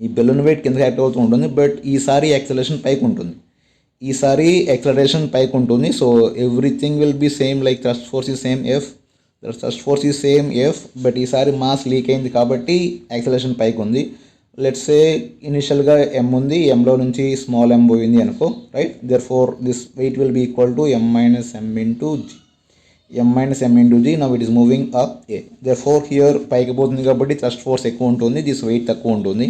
ఈ బెలూన్ వెయిట్ కిందకి యాక్ట్ అవుతూ ఉంటుంది. బట్ ఈసారి యాక్సలరేషన్ పైకి ఉంటుంది. So everything will be same, like thrust force is same F, thrust force is same F, but ఈసారి మాస్ లీక్ అయింది కాబట్టి యాక్సలరేషన్ పైకి ఉంది. లెట్స్ సే ఇనిషియల్గా M ఉంది, Mలో నుంచి స్మాల్ m పోయింది అనుకో, right? Therefore this weight will be equal to M minus M into G. M minus M into G, now it is moving up A. Therefore here పైకి పోతుంది కాబట్టి thrust force ఎక్కువ ఉంటుంది, this wait తక్కువ ఉంటుంది.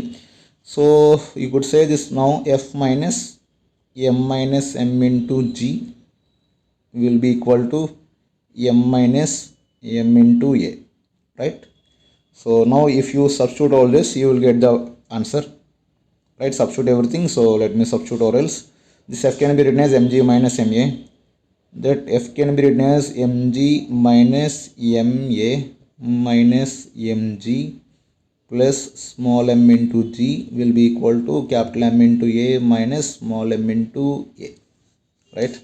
So you could say this now F minus M minus M into G will be equal to M minus M into A, right? So now if you substitute all this, you will get the answer, right? Substitute everything. So let me substitute, or else this F can be written as mg minus ma. That F can be written as mg minus ma minus mg plus small m into G will be equal to capital M into A minus small m into A, right?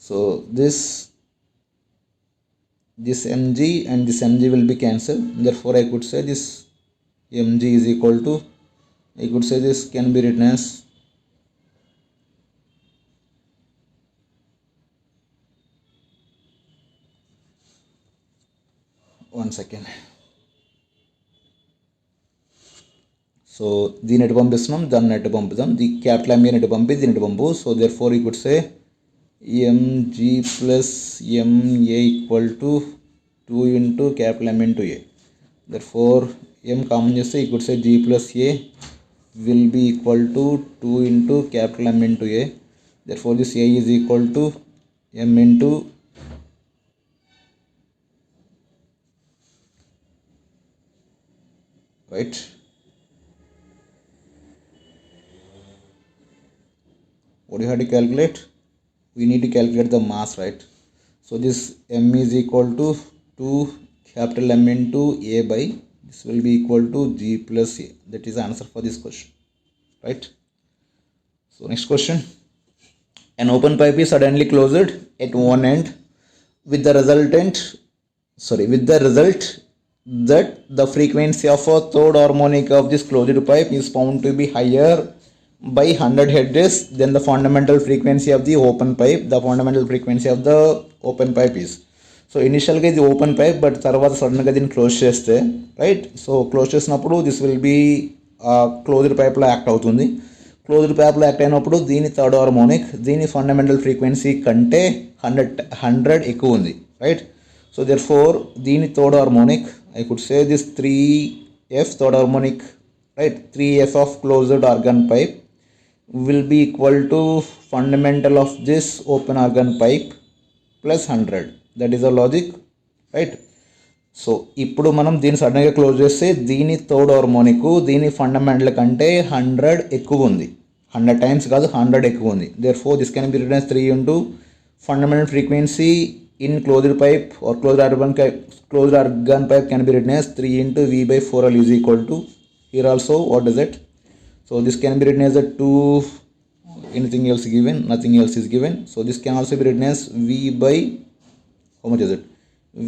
So this mg and this mg will be cancelled. Therefore I could say this mg is equal to, I could say this can be written as one second. So దీని ఎటు పంపిస్తున్నాం, దాన్ని ఎటు పంపుదాం, the capital M ఎటు పంపి దీని ఎటు పంపు. So therefore you could say mg plus ma equal to 2 into capital M into A. Therefore m common చేస్తే you could say G plus A will be equal to 2 into capital M into A. Therefore this A is equal to M into right. What do you have to calculate? We need to calculate the mass, right? So this M is equal to 2 capital M into A by, this will be equal to G plus A. That is the answer for this question, right? So next question. An open pipe is suddenly closed at one end with the result that the frequency of a third harmonic of this closed pipe is found to be higher by 100 hertz than the fundamental frequency of the open pipe. The fundamental frequency of the open pipe is, so ఇనిషియల్గా ఇది open pipe, but తర్వాత సడన్గా దీన్ని close చేస్తే, right? So close చేసినప్పుడు this will be closed పైప్లో act అవుతుంది. Closed పైప్లో యాక్ట్ అయినప్పుడు దీని థర్డ్ హార్మోనిక్ దీని ఫండమెంటల్ ఫ్రీక్వెన్సీ కంటే 100 ఎక్కువ ఉంది, రైట్? సో దేర్ ఫోర్ దీని third harmonic, I could say this 3f third harmonic, right? 3f of closed organ pipe will be equal to fundamental of this open organ pipe plus 100. That is the logic, right? So ఇప్పుడు మనం దీన్ని సడన్గా close చేస్తే దీని third harmonic దీని fundamental కంటే 100 ఎక్కువ ఉంది, 100 టైమ్స్ కాదు 100 ఎక్కువ ఉంది. Therefore this can be written as 3 into fundamental frequency in closed pipe or closed organ pipe can be written as 3 into V by 4L is equal to, here also what is it? So this can be written as a 2, anything else given, nothing else is given. So this can also be written as V by, how much is it?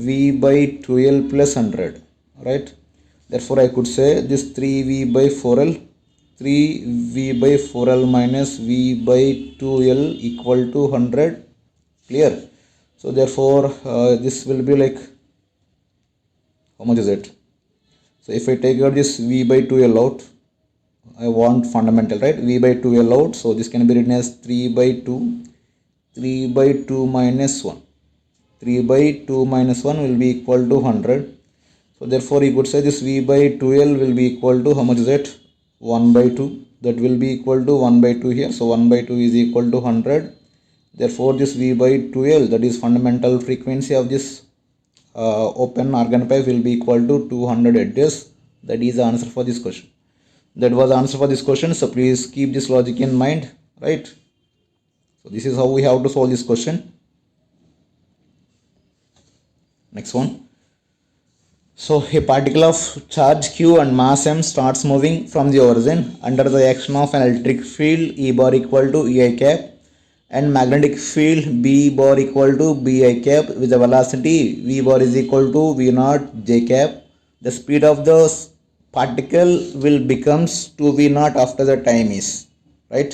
V by 12 plus 100, right? Therefore I could say this 3V by 4L, 3V by 4L minus V by 2L equal to 100, clear? So therefore this will be like, how much is it? So if I take out this V by 2L out, I want fundamental, right? V by 2L out, so this can be written as 3 by 2, 3 by 2 minus 1. 3 by 2 minus 1 will be equal to 100. So therefore you could say this v by 2l will be equal to, how much is it, 1 by 2. That will be equal to 1 by 2 here. So 1 by 2 is equal to 100. Therefore this v by 2l, that is fundamental frequency of this open organ pipe, will be equal to 200 hertz. That is the answer for this question. That was the answer for this question. So please keep this logic in mind, right? So this is how we have to solve this question. Next one. So a particle of charge q and mass m starts moving from the origin under the action of an electric field E bar equal to Ei cap and magnetic field B bar equal to Bi cap with the velocity V bar is equal to V naught J cap. The speed of the particle will becomes 2V naught after the time is, right?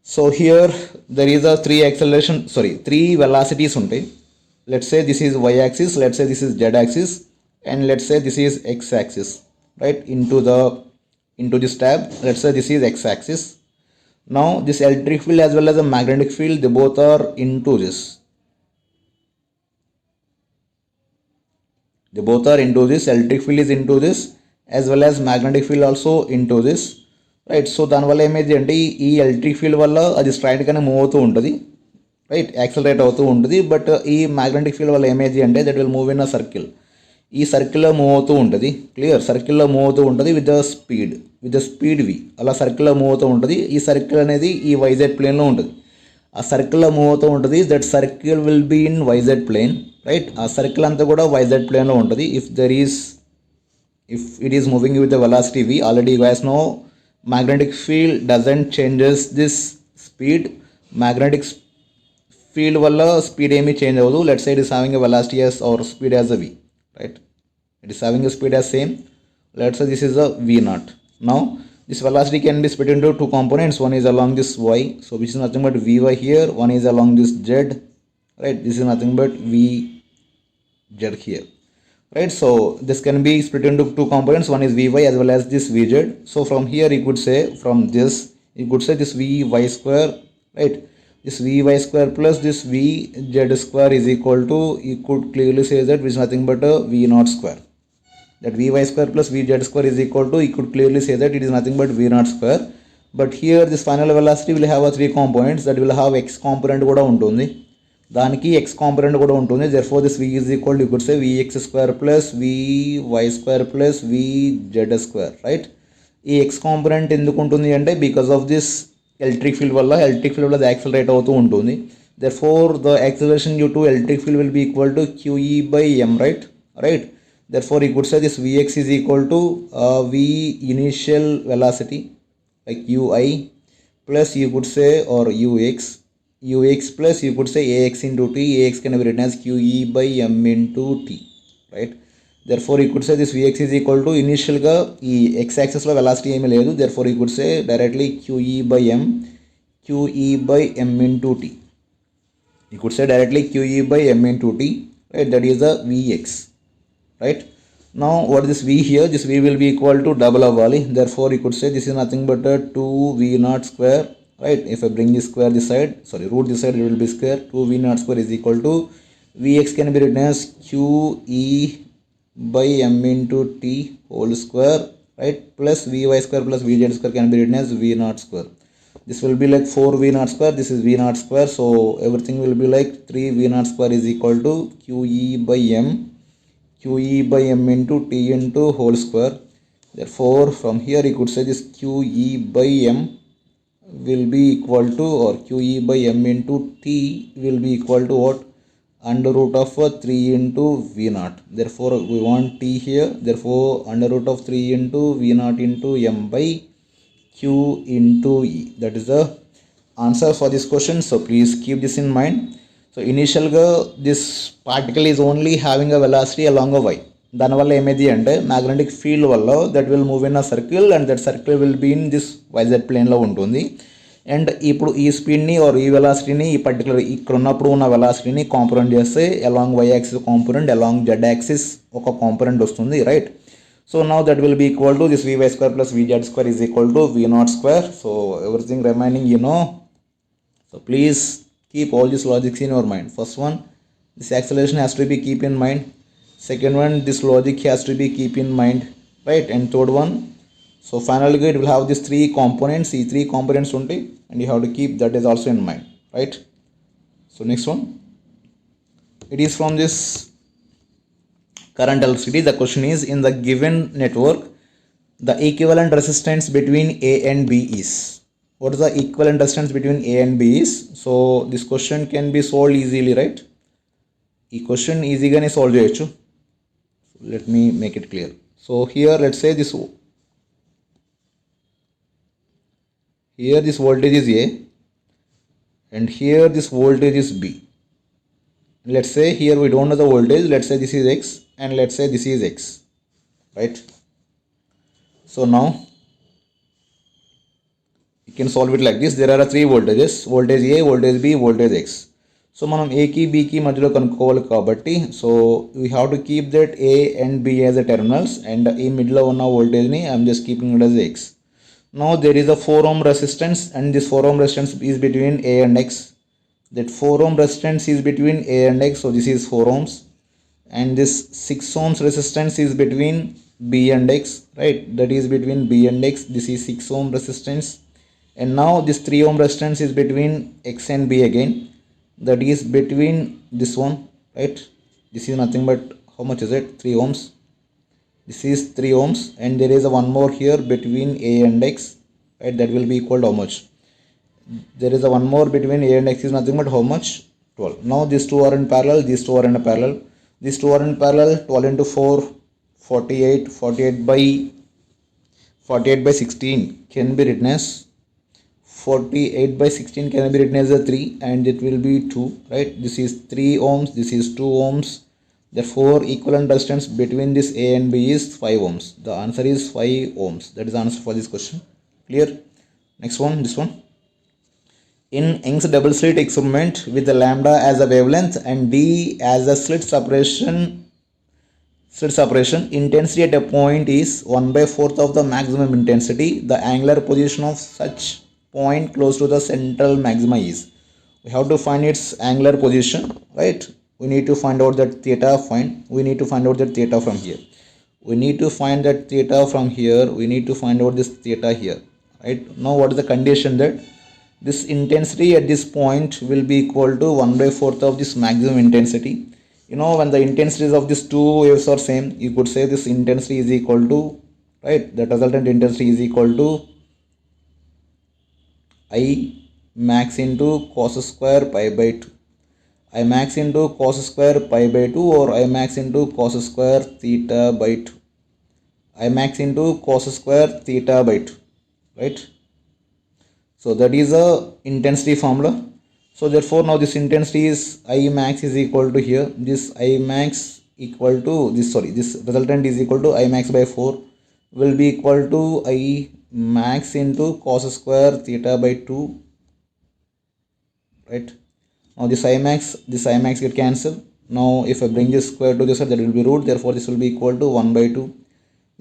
So here there is a three velocities untai. Let's say this is y axis, let's say this is z axis, and let's say this is x axis, right? Into this tab, let's say this is x axis. Now this electric field as well as the magnetic field, they both are into this. They both are into this. Electric field is into this as well as magnetic field also into this, right? So దాని వల్ల ఏమైంది అంటే ఈ electric field వల్ల అది straight గానే move అవుతూ ఉంటుంది, రైట్? యాక్సలరేట్ అవుతూ ఉంటుంది. బట్ ఈ మ్యాగ్నెటిక్ ఫీల్డ్ వల్ల ఏమైంది అంటే that will move in a circle. ఈ సర్కిల్లో మూవ్ అవుతూ ఉంటుంది, క్లియర్? సర్కిల్లో మూవ్ అవుతూ ఉంటుంది విత్ ద స్పీడ్ వి. అలా సర్కిల్లో మూవ్ అవుతూ ఉంటుంది. ఈ సర్కిల్ అనేది ఈ వైజెడ్ ప్లేన్లో ఉంటుంది. ఆ సర్కిల్లో మూవ్ అవుతూ ఉంటుంది. That circle will be in YZ plane, right? ఆ సర్కిల్ అంతా కూడా వైజెడ్ ప్లేన్లో ఉంటుంది. if it is moving with the velocity v, already you guys know magnetic field doesn't changes this speed. Magnetic field వల్ల speed ఏమీ change అవ్వదు. Let's say it is having a velocity as or speed as a v, right? It is having a speed as same. Let's say this is a v naught. Now this velocity can be split into two components. One is along this y, so which is nothing but vy here. One is along this z, right? This is nothing but vz here, right? So this can be split into two components. One is vy as well as this vz. So from here you could say, this vy square, right? This vy square plus this vz square is equal to, you could clearly say that which is nothing but a v naught square. That vy square plus vz square is equal to, you could clearly say that it is nothing but v naught square. But here this final velocity will have a three components. That will have x component కూడా ఉంటుంది, దానికి x component కూడా ఉంటుంది. Therefore this v is equal to, you could say vx square plus vy square plus vz square, right? ఈ x component ఎందుకు ఉంటుంది అంటే because of this electric field వల్ల అది యాక్సలరేట్ అవుతూ ఉంటుంది. Therefore the acceleration due to electric field will be equal to qe by m, right? Therefore you could say this vx is equal to v initial velocity like ui plus, you could say, or ux plus, you could say ax into t. Ax can be written as qe by m into t, right? Therefore you could say this vx is equal to, initial ga ee x axis lo velocity emi ledu. Therefore you could say directly qe by m into t. You could say directly qe by m into t, right? That is the vx, right? Now what is this v here? This v will be equal to double avali. Therefore you could say this is nothing but a 2v naught square, right? If I bring this square this side, root this side, it will be square. 2v naught square is equal to, vx can be written as qe by m into t whole square, right? Plus vy square plus vz square can be written as v naught square. This will be like 4v naught square. This is v naught square. So everything will be like 3v naught square is equal to qe by m into t into whole square. Therefore from here you could say this qe by m will be equal to, or qe by m into t will be equal to what? Under root of 3 into v naught. Therefore we want t here. Therefore under root of 3 into v naught into m by q into e. That is the answer for this question. So please keep this in mind. So initial ga this particle is only having a velocity along a y. దానివల్ల ఏమైంది అంటే magnetic field వల్ల that will move in a circle and that circle will be in this YZ ప్లేన్లో ఉంటుంది. And ఇప్పుడు ఈ స్పీడ్ని are ఈ వెలాసిటీని ఈ పర్టికులర్ ఇక్కడ ఉన్నప్పుడు ఉన్న వెలాసిటీని కాంపోనెంట్ చేస్తే along Y axis component, along Z axis ఒక కాంపోనెంట్ వస్తుంది, right? So now that will be equal to this vy square plus vz square is equal to v naught square. So everything remaining you know. So please keep all these logics in your mind. First one, this acceleration has to be keep in mind. Second one, this logic has to be keep in mind, right? And third one, so finally it will have these three components, these three components only, and you have to keep that is also in mind, right? So next one, it is from this current electricity. The question is, in the given network, the equivalent resistance between A and B is. What is the equivalent resistance between A and B is? So this question can be solved easily, right? This question easily solve cheyochu. Let me make it clear. So here let's say this, here this voltage is A and here this voltage is B. Let's say here we don't know the voltage, let's say this is X and let's say this is X, right? So now you can solve it like this. There are three voltages, voltage A, voltage B, voltage X. So మనం A కి B కి మధ్యలో కనుక్కోవాలి కాబట్టి so we have to keep that A and B as the terminals and ఈ మిడిల్లో ఉన్న voltage I am just keeping it as X. Now there is a 4 ohm resistance and this 4 ohm resistance is between A and X. That 4 ohm resistance is between A and X, so this is 4 ohms, and this 6 ohms resistance is between B and X, right? That is between B and X. This is 6 ohm resistance, and now this 3 ohm resistance is between X and B again. That is between this one, right? This is nothing but how much is it? 3 ohms. This is 3 ohms, and there is a one more here between A and X, right? That will be equal to how much? There is a one more between A and X is nothing but how much? 12. Now these two are in parallel, these two are in parallel. These two are in parallel, 12 into 4, 48, 48 by 16 can be written as 48 by 16 can be written as a 3 and it will be 2, right? This is 3 ohms, this is 2 ohms. Therefore equivalent resistance between this A and B is 5 ohms. The answer is 5 ohms. That is the answer for this question. Clear? Next one, this one. In Young's double slit experiment with the lambda as a wavelength and D as a slit separation, intensity at a point is 1/4 of the maximum intensity. The angular position of such point close to the central maxima is. We have to find its angular position, right? We need to find out that theta. We need to find out that theta from here. We need to find that theta from here. We need to find out this theta here, right? Now what is the condition that this intensity at this point will be equal to 1/4 of this maximum intensity. You know, when the intensities of these two waves are same, you could say this intensity is equal to, right, the resultant intensity is equal to I max into cos square pi by 2. I max into cos square pi by 2 or I max into cos square theta by 2. I max into cos square theta by 2, right? So that is a intensity formula. So therefore now this intensity is I max is equal to here, this I max equal to this, sorry, this resultant is equal to I max by 4 will be equal to I max into cos square theta by 2, right? Now this I max get cancelled. Now if I bring this square to this side, that will be root, therefore this will be equal to 1/2.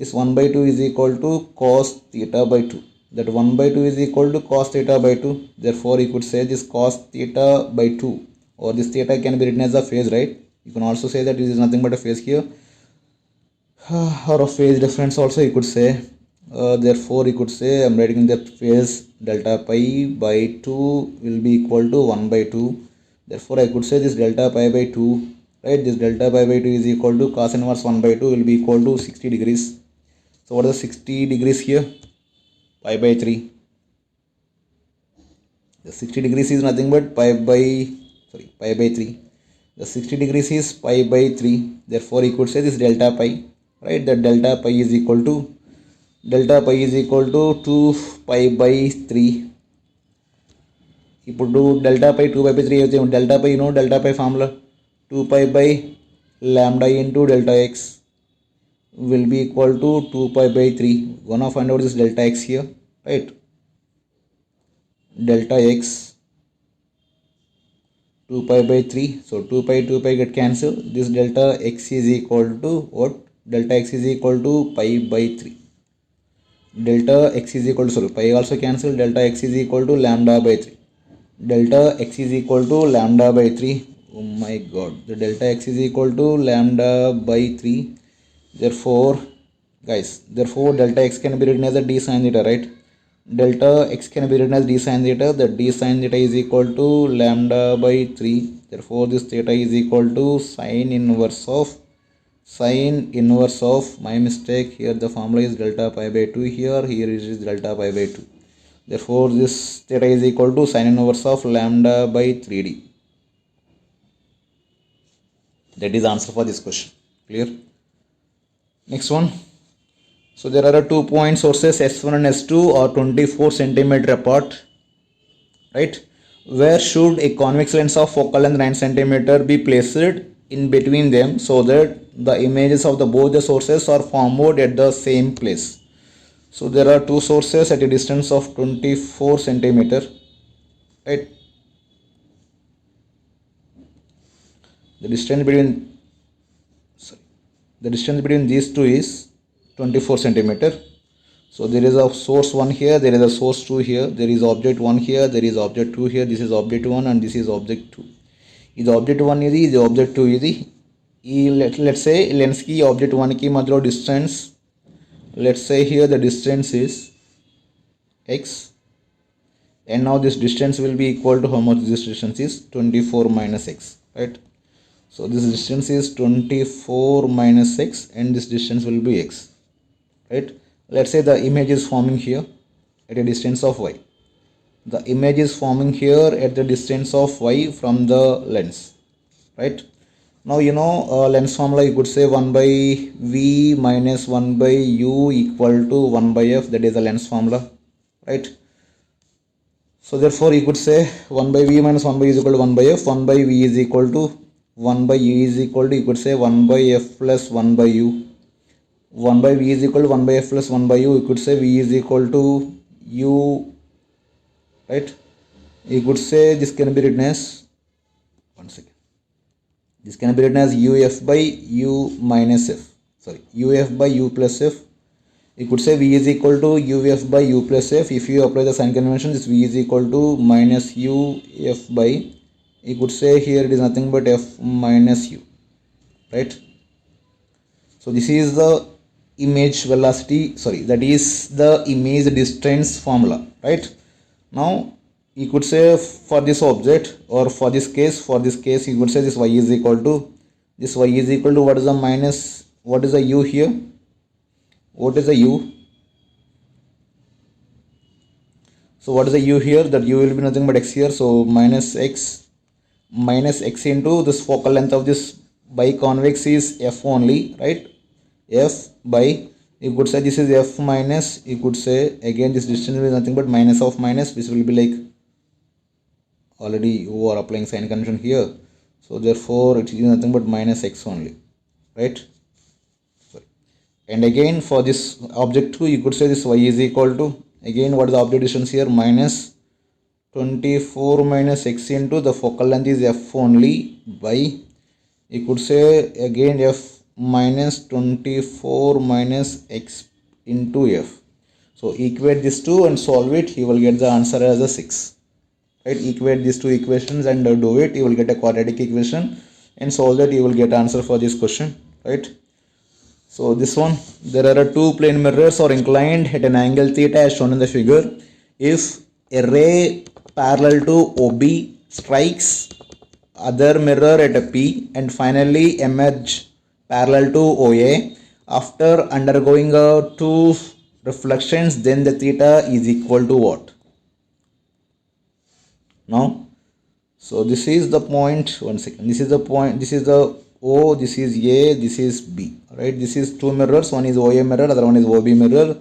This 1/2 is equal to cos theta by 2. That 1/2 is equal to cos theta by 2. Therefore you could say this cos theta by 2, or this theta can be written as a phase, right? You can also say that this is nothing but a phase here, or a phase difference also you could say. Therefore you could say I am writing the phase delta pi by 2 will be equal to 1/2. Therefore I could say this delta pi by 2, right? This delta pi by 2 is equal to cos inverse 1/2 will be equal to 60 degrees. So what is the 60 degrees here? Pi by 3. The 60 degrees is nothing but pi by 3. The 60 degrees is pi by 3. Therefore you could say this delta pi, right? That delta pi is equal to 2 pi by 3. ఇప్పుడు delta pi 2 pi by 3 అయితే delta pi, you know delta pi formula 2 pi by lambda into delta x will be equal to 2 pi by 3. Gonna find out this delta x here, right? Delta x 2 pi by 3. So 2 pi get cancelled. This delta x is equal to what? Delta x is equal to pi by 3. Delta x is equal to, sorry, pi also cancelled. Delta x is equal to lambda by 3. Delta x is equal to lambda by 3. oh my god, the delta x is equal to lambda by 3. Therefore guys, therefore delta x can be written as a d sine theta, right? Delta x can be written as d sine theta. The d sine theta is equal to lambda by 3. Therefore this theta is equal to sine inverse of my mistake here, the formula is delta pi by 2 here it is delta pi by 2. Therefore this theta is equal to sine inverse of lambda by 3d. That is answer for this question. Clear? Next one. So there are 2 point sources S1 and S2 are 24 centimeter apart, right? Where should a convex lens of focal length 9 centimeter be placed in between them so that the images of both the sources are formed at the same place? So there are two sources at a distance of 24 centimeter, right? The distance between these two is 24 centimeter. So there is a source 1 here, there is a source 2 here, there is object 1 here, there is object 2 here, this is object 1 and this is object 2. This object 1 is the object 2 is let's say lens ki object 1 ki madhyo distance, let's say here the distance is x, and now this distance will be equal to how much? This distance is 24 minus x, right? So this distance is 24 minus x and this distance will be x, right? Let's say the image is forming here at a distance of y. The image is forming here at the distance of y from the lens, right? Now you know lens formula, you could say 1 by v minus 1 by u equal to 1 by f, that is the lens formula, right? So therefore you could say 1 by v minus 1 by u is equal to 1 by f, 1 by v is equal to 1 by u is equal to, you could say 1 by f plus 1 by u. 1 by v is equal to 1 by f plus 1 by u, you could say v is equal to u, right? You could say this can be written as, one second, this can be written as uf by u minus f, sorry, uf by u plus f. You could say v is equal to uf by u plus f. If you apply the sign convention, this v is equal to minus uf by, you could say here it is nothing but f minus u, right? So this is the image velocity, sorry, that is the image distance formula, right? Now you could say for this object or for this case you could say this y is equal to what is the minus, what is the u here, what is the u? So what is the u here? That u will be nothing but x here, so minus x into this focal length of this biconvex is f only, right? F by, you could say this is f minus, you could say again this distance is nothing but minus of minus, which will be like, already you are applying sign convention here, so therefore it is nothing but minus x only, right? Sorry. And again for this object 2, you could say this y is equal to, again what is the object distance here, minus 24 minus x into the focal length is f only by, you could say again f minus 24 minus x into f. So equate these two and solve it, you will get the answer as a 6, right? Equate these two equations and do it, you will get a quadratic equation and solve that, you will get answer for this question, right? So this one, there are two plane mirrors are inclined at an angle theta as shown in the figure. If a ray parallel to OB strikes other mirror at a P and finally emerge parallel to OA after undergoing two reflections, then the theta is equal to what? Now, so this is the point, one second, this is the point, this is the O, this is A, this is B, right? This is two mirrors, one is OA mirror, other one is OB mirror.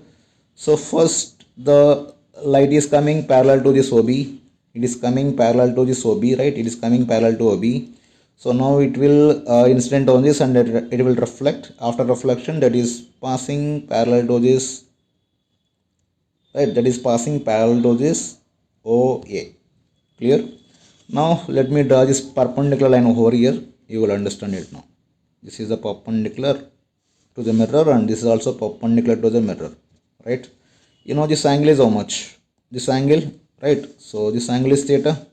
So first the light is coming parallel to this OB, it is coming parallel to this OB, right? It is coming parallel to OB. So now it will incident on this and it will reflect. After reflection, that is passing parallel to this, right? That is passing parallel to this OA. Clear? Now let me draw this perpendicular line over here. You will understand it now. This is the perpendicular to the mirror and this is also perpendicular to the mirror, right? You know this angle is how much? This angle, right? So this angle is theta.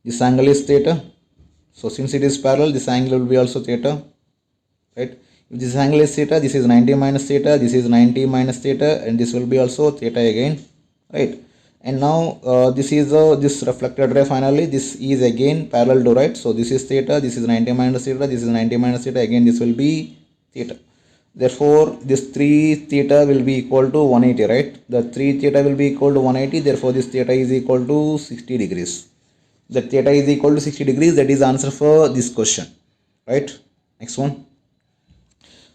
This angle is theta. So since it is parallel, this angle will be also theta, right? If this angle is theta, this is 90 minus theta, this is 90 minus theta, and this will be also theta again, right? And now this is this reflected ray. Finally, this is again parallel to, right? So this is theta, this is 90 minus theta, this is 90 minus theta. Again, this will be theta. Therefore, this 3 theta will be equal to 180, right? The 3 theta will be equal to 180. Therefore, this theta is equal to 60 degrees. The theta is equal to 60 degrees. That is answer for this question, right? Next one.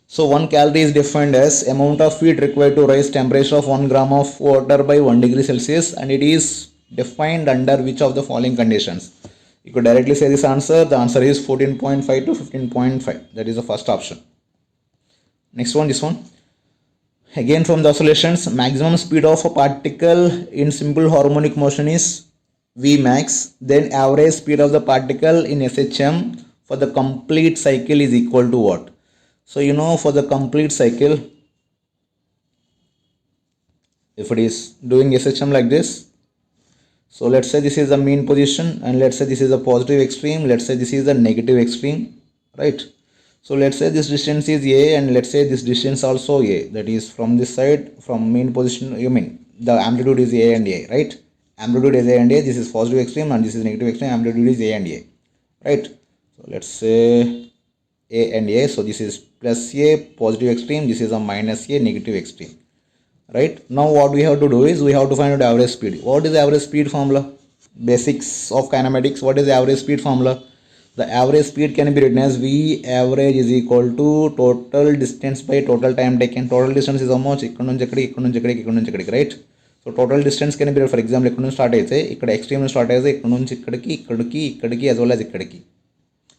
So 1 calorie is defined as amount of heat required to raise temperature of 1 gram of water by 1 degree Celsius, and it is defined under which of the following conditions? You could directly say this answer. The answer is 14.5 to 15.5. That is the first option. Next one, this one. Again from the oscillations, maximum speed of a particle in simple harmonic motion is V max. Then average speed of the particle in SHM for the complete cycle is equal to what? So you know, for the complete cycle, if it is doing SHM like this, so let's say this is the mean position, and let's say this is the positive extreme, let's say this is the negative extreme, right? So let's say this distance is A, and let's say this distance also A, that is from this side, from mean position, you mean the amplitude is A and A, right? Amplitude is A and A, this is positive extreme and this is negative extreme, amplitude is A and A, right? So let's say A and A, so this is plus A, positive extreme, this is a minus A, negative extreme, right? Now what we have to do is we have to find out average speed. What is the average speed formula? Basics of kinematics. What is the average speed formula? The average speed can be written as V average is equal to total distance by total time taken. Total distance is how much? Right? So total distance can be, for example, ikkada nunchi start ayithe ikkada extreme start ayithe ikkada nunchi ikkadiki as well as ikkadiki.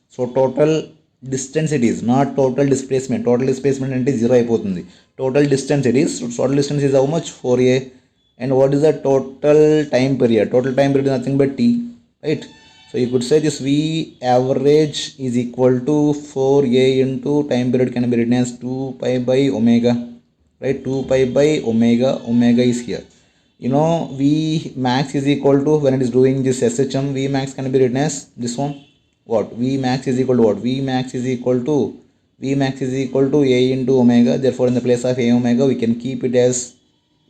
So total distance it is, not total displacement. Total displacement ante 0 ayipotundi. Total distance it is. So total distance is how much? 4a. And what is the total time period? Total time period is nothing but t, right? So you could say this V average is equal to 4a into time period can be written as 2 pi by omega, right? 2 pi by omega. Omega is here. You know, V max is equal to, when it is doing this SHM, V max can be written as this one. What? V max is equal to what? V max is equal to A into omega. Therefore, in the place of A omega, we can keep it as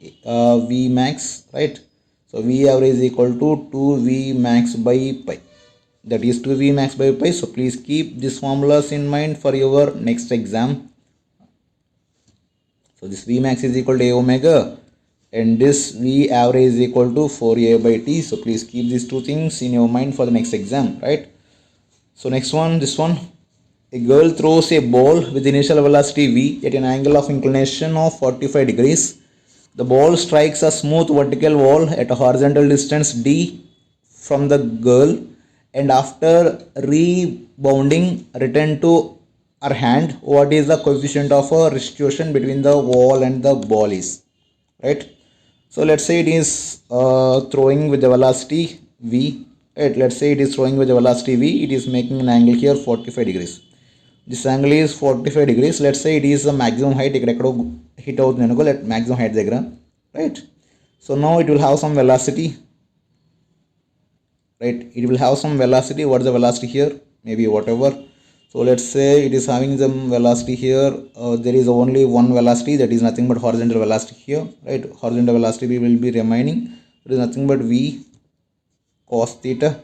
V max, right? So V average is equal to 2V max by pi. That is 2V max by pi. So please keep these formulas in mind for your next exam. So this V max is equal to A omega, and this V average is equal to 4A by T. So please keep these two things in your mind for the next exam, right? So next one, this one. A girl throws a ball with initial velocity V at an angle of inclination of 45 degrees. The ball strikes a smooth vertical wall at a horizontal distance d from the girl, and after rebounding return to her hand. What is the coefficient of restitution between the wall and the ball is, right? So let's say it is throwing with the velocity v, right? Let's say it is throwing with the velocity v. It is making an angle here 45 degrees. This angle is 45 degrees. Let's say it is the maximum height. Hit out let maximum height diagram, right? So now it will have some velocity, right? It will have some velocity. What is the velocity here? Maybe whatever. So let's say it is having some velocity here. There is only one velocity, that is nothing but horizontal velocity here, right? Horizontal velocity will be remaining. It is nothing but v cos theta,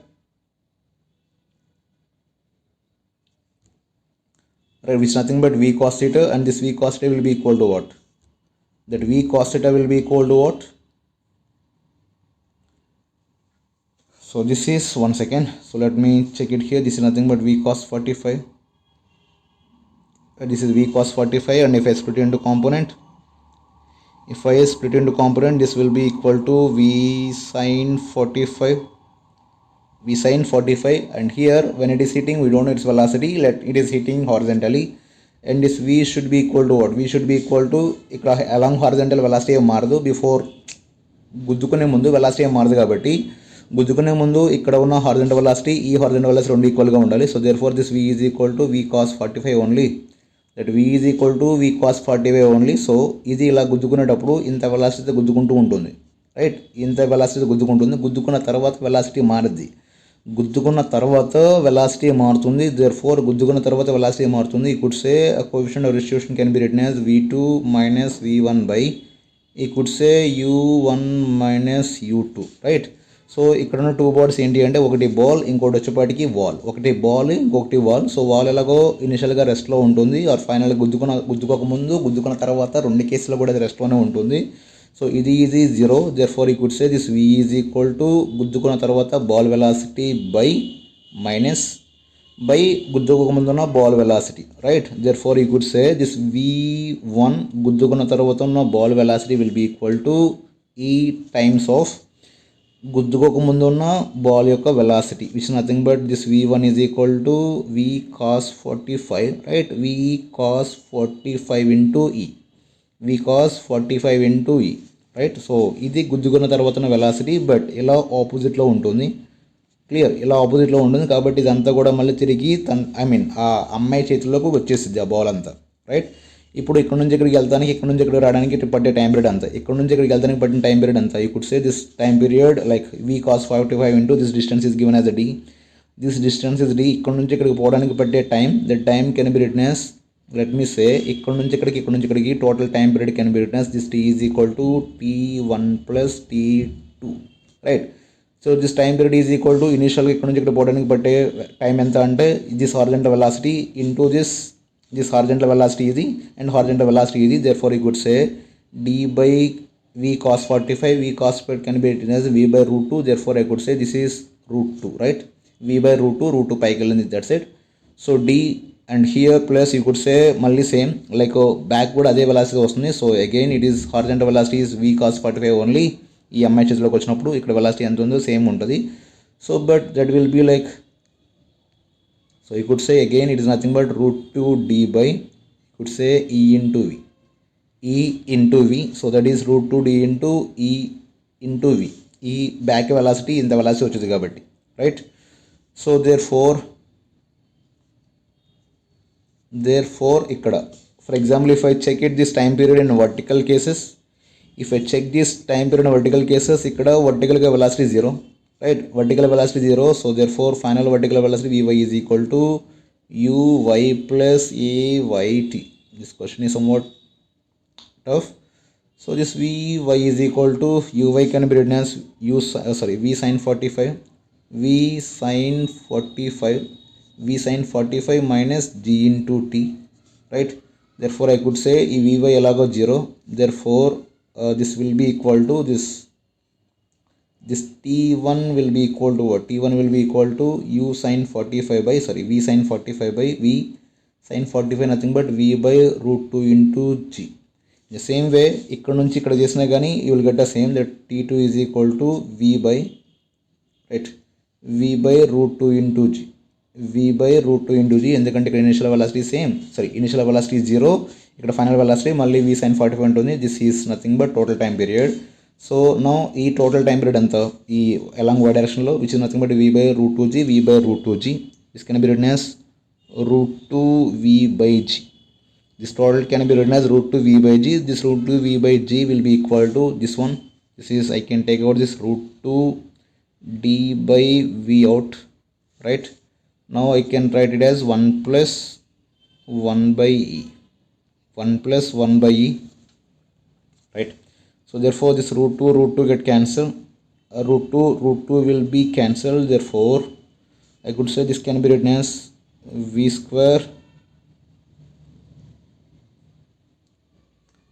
right? Which is nothing but v cos theta, and this v cos theta will be equal to what? That v cos theta will be equal to what? So this is, one second, so let me check it here. This is nothing but v cos 45. This is v cos 45, and if I split it into component, this will be equal to v sin 45. And here when it is hitting, we don't know its velocity, let it is hitting horizontally, and this v should be equal to what? V should be equal to along horizontal velocity maradu before గుద్దుకునే ముందు velocity ఏం మారదు కాబట్టి గుద్దుకునే ముందు ఇక్కడ ఉన్న horizontal velocity ఈ horizontal velocity రెండు ఈక్వల్గా ఉండాలి. So therefore this v is equal to v cos 45 only. That v is equal to v cos 45 only. So ఇది ఇలా గుద్దుకునేటప్పుడు ఇంత వెలాసిటీ గుద్దుకుంటూ ఉంటుంది, రైట్? ఇంత వెలాసిటీ గుద్దుకుంటుంది. గుద్దుకున్న తర్వాత వెలాసిటీ మారుద్ది. గుద్దుకున్న తర్వాత వెలాసిటీ మారుతుంది, therefore గుద్దుకున్న తర్వాత వెలాసిటీ మారుతుంది. You could say a coefficient of restitution can be written as v2 minus v1 by, you could say u1 minus u2, right. So ఇక్కడ ఉన్న టూ బాల్స్ ఏంటి అంటే ఒకటి బాల్ ఇంకోటి వచ్చేపాటికి వాల్, ఒకటి బాల్ ఇంకొకటి వాల్. సో వాల్ ఎలాగో ఇనిషియల్గా రెస్ట్లో ఉంటుంది, ఆర్ ఫైనల్ గుద్దుకోక ముందు గుద్దుకున్న తర్వాత రెండు కేసులో కూడా అది రెస్ట్లోనే ఉంటుంది. సో ఇది easy 0, therefore you could say this v is equal to గుద్దుకున్న తర్వాత ball velocity by minus by గుద్దుకోక ముందున్న ball velocity, right. therefore you could say this v1 గుద్దుకున్న తర్వాత ఉన్న ball velocity will be equal to e times of గుద్దుకోక ముందు ఉన్న బాల్ యొక్క velocity, which nothing but this v1 is equal to v cos 45, right. v cos 45 into e, v cos 45 into e, right. So ఇది గుద్దుకున్న తర్వాత ఉన్న velocity, but ఇలా ఆపోజిట్లో ఉంటుంది, క్లియర్, ఇలా ఆపోజిట్లో ఉంటుంది. కాబట్టి ఇదంతా కూడా మళ్ళీ తిరిగి ఆ అమ్మాయి చేతిలోకి వచ్చేసింది ఆ బాల్ అంతా, రైట్. ఇప్పుడు ఇక్కడ నుంచి ఇక్కడికి వెళ్తానికి, ఇక్కడ నుంచి ఇక్కడికి రావడానికి పట్టే టైం పీరియడ్ అంతా, ఇక్కడ నుంచి ఇక్కడికి వెళ్తానికి పట్టిన టైం పీరియడ్ అంతా, you could say this time period like v cos 45 into this distance is given as d, this distance is d. ఇక్కడ నుంచి ఇక్కడికి పోవడానికి పట్టే time, that time can be written as, let me say ఇక్కడ నుంచి ఇక్కడికి total time period can be written as this t is equal to t1 plus t2, right. So this time period is equal to ఇనిషియల్గా ఇక్కడ నుంచి ఇక్కడ పోవడానికి పట్టే time ఎంత అంటే this horizontal velocity into this horizontal velocity is and horizontal velocity is, therefore you could say d by v cos 45, v cos squared can be written as v by root 2, therefore I could say this is root 2, right. v by root 2 పైకి వెళ్ళింది, that's it. So d and here plus you could say మళ్ళీ same like back కూడా అదే velocity వస్తుంది. So again it is horizontal velocity is v cos 45 only. ఈ అమ్మాయి చేతిలోకి వచ్చినప్పుడు ఇక్కడ వెలాసిటీ ఎంత ఉందో సేమ్ ఉంటుంది. So but that will be like, so you could say again it is nothing but root 2 d by, you could say e into v, so that is root 2 d into e into v. ఈ back velocity ఇంత velocity వచ్చింది కాబట్టి, right. So therefore ఇక్కడ for example if I check it this time period in vertical cases, if I check this time period in vertical cases, ఇక్కడ వర్టికల్గా velocity 0, right. Vertical velocity 0, so therefore final vertical velocity vy is equal to uy plus ayt. This question is somewhat tough. So this vy is equal to uy can be written as v sin 45, v sin 45 minus g into t, right. Therefore I could say vy elago 0, therefore this will be equal to this t1 will be equal to what? t1 will be equal to u sin 45 by v sin 45 by v sin 45 nothing but v by root 2 into g. The same way ఇక్కడ నుంచి ఇక్కడ చేసినా కానీ you will get the same, that t2 is equal to v by, right, v by root 2 into g, v by root 2 into g. ఎందుకంటే ఇక్కడ initial velocity same, initial velocity 0, ఇక్కడ final velocity మళ్ళీ v sin 45 ఉంటుంది. This is nothing but total time period. So now ఈ total time period అంతా ఈ along why డైరెక్షన్లో which is nothing but v by root 2g, v by root 2g. This can be written as root 2v by g. This total can be written as root 2v by g. This root 2v by g will be equal to this one. This is, I can take out this root 2 d by v out, right. Now I can write it as 1 plus 1 by e, 1 plus 1 by e, right. So therefore this root 2 get cancelled, root 2 will be cancelled, therefore I could say this can be written as v square,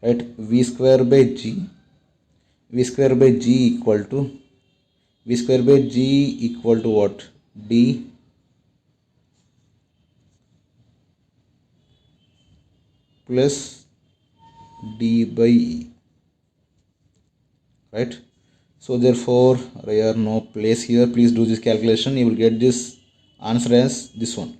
right, v square by g, v square by g equal to what? d plus d by e, right. So therefore there are no place here, please do this calculation. You will get this answer as this one,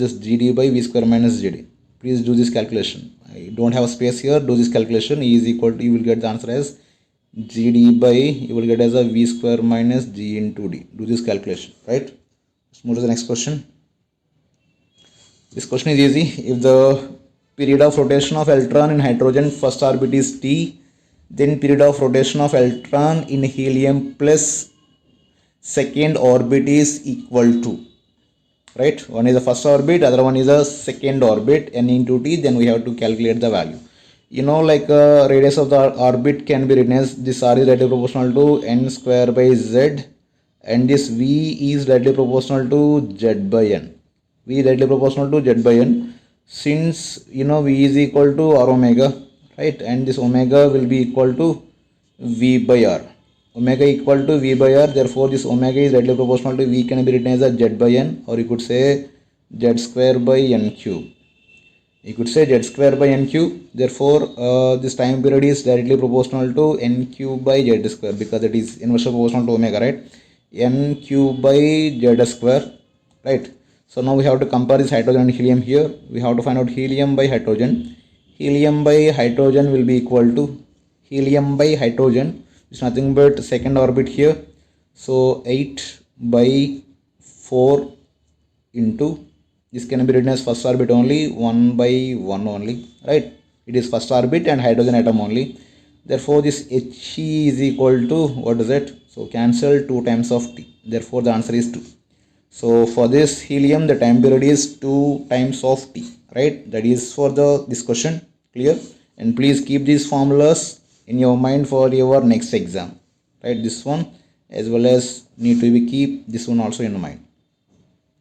just gd by v square minus gd. Please do this calculation. I don't have a space here, do this calculation. E is equal to, you will get the answer as gd by, you will get as a v square minus g into d. Do this calculation, right. Let's move to the next question. This question is easy. If the period of rotation of electron in hydrogen first orbit is t, then period of rotation of electron in helium plus second orbit is equal to, right? One is the first orbit, other one is the second orbit, n into t. Then we have to calculate the value. You know, like radius of the orbit can be written as this r is directly proportional to n square by z, and this v is directly proportional to z by n. V is directly proportional to z by n, since you know v is equal to r omega, right? And this omega will be equal to v by r. Omega equal to v by r, therefore this omega is directly proportional to v can be written as a z by n, or you could say z square by n cube. You could say z square by n cube. Therefore this time period is directly proportional to n cube by z square, because it is inversely proportional to omega, right? N cube by z square, right? So now we have to compare this hydrogen and helium here. We have to find out helium by hydrogen. Helium by hydrogen will be equal to helium by hydrogen is nothing but second orbit here. So 8 by 4 into, this can be written as first orbit only, 1 by 1 only, right? It is first orbit and hydrogen atom only. Therefore this He is equal to, what is it? So cancel 2 times of T. Therefore the answer is 2. So for this helium the time period is 2 times of T, right? That is for this question. Clear? And please keep these formulas in your mind for your next exam, right? This one as well as need to be keep this one also in mind,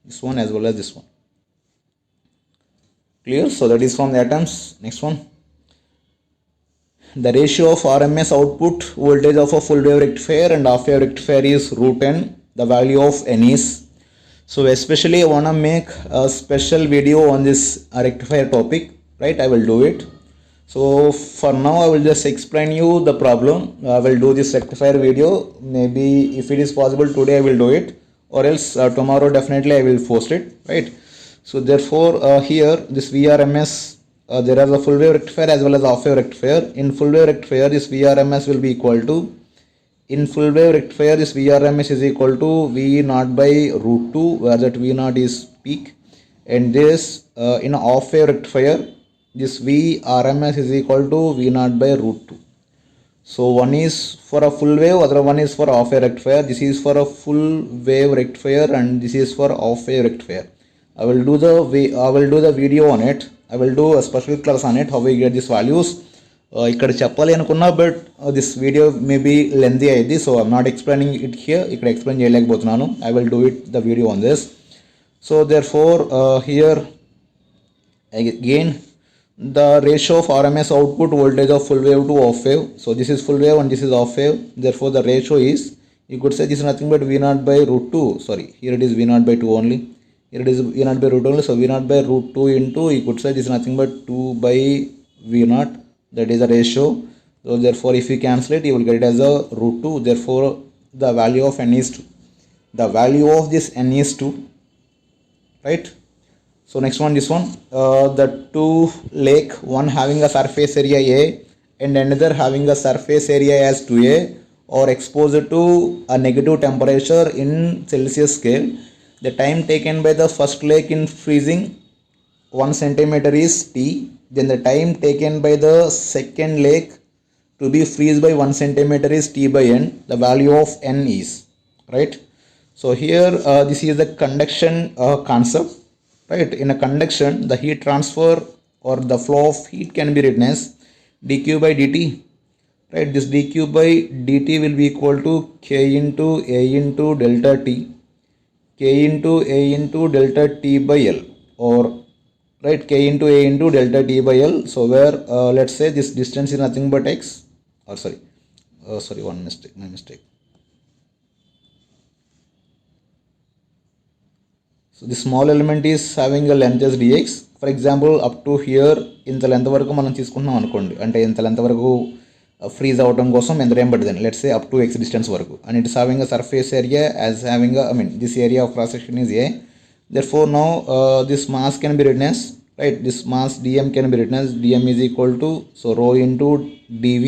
this one as well as this one. Clear? So that is from the atoms. Next one, the ratio of RMS output voltage of a full wave rectifier and half wave rectifier is root n. The value of n is, so especially I want to make a special video on this rectifier topic, right? I will do it. So for now I will just explain you the problem. I will do this rectifier video, maybe if it is possible today I will do it, or else tomorrow definitely I will post it, right? So therefore here this VRMS, there is a full wave rectifier as well as half wave rectifier. In full wave rectifier this VRMS will be equal to, in full wave rectifier this VRMS is equal to V naught by root 2, where that V naught is peak. And this in half wave rectifier this VRMS is equal to V naught by root 2. So one is for a full wave, other one is for half wave rectifier. This is for a full wave rectifier and this is for half wave rectifier. I will do the video on it. I will do a special class on it, how we get these values. ఇక్కడ చెప్పాలి అనుకున్నా, but this video maybe lengthy అయింది, so I'm not explaining it here. ఇక్కడ explain చేయలేకపోతున్నాను. I will do it the video on this. So therefore here again the ratio of RMS output voltage of full wave to half wave. So this is full wave and this is half wave. Therefore the ratio is, you could say this is nothing but V naught by root 2. Sorry, here it is V naught by 2 only. Here it is V naught by root only. So V naught by root 2 into, you could say this is nothing but 2 by V naught. That is the ratio. So therefore if you cancel it, you will get it as a root 2. Therefore the value of n is 2. The value of this n is 2, right? So next one, this one, the two lake, one having a surface area A and another having a surface area as 2A, or exposed to a negative temperature in Celsius scale. The time taken by the first lake in freezing 1 centimeter is T. Then the time taken by the second lake to be freeze by 1 centimeter is T by N. The value of N is, right? So here this is the conduction concept. Right, in a conduction the heat transfer or the flow of heat can be written as dq by dt, right? This dq by dt will be equal to k into a into delta t, k into a into delta t by L, or right, k into a into delta t by L. So where let's say this distance is nothing but x, or sorry, my mistake. So the small element is having a length as dx. For example, up to here ఇంత length వరకు మనం తీసుకుంటున్నాం అనుకోండి, అంటే ఇంత length వరకు freeze అవడం కోసం ఎంత టైం పడుతుంది, let's say up to x distance వరకు, and it is having a surface area as having a, this area of cross section is A. Therefore now this mass can be written as, right, this mass dm can be written as dm is equal to, so rho into dv.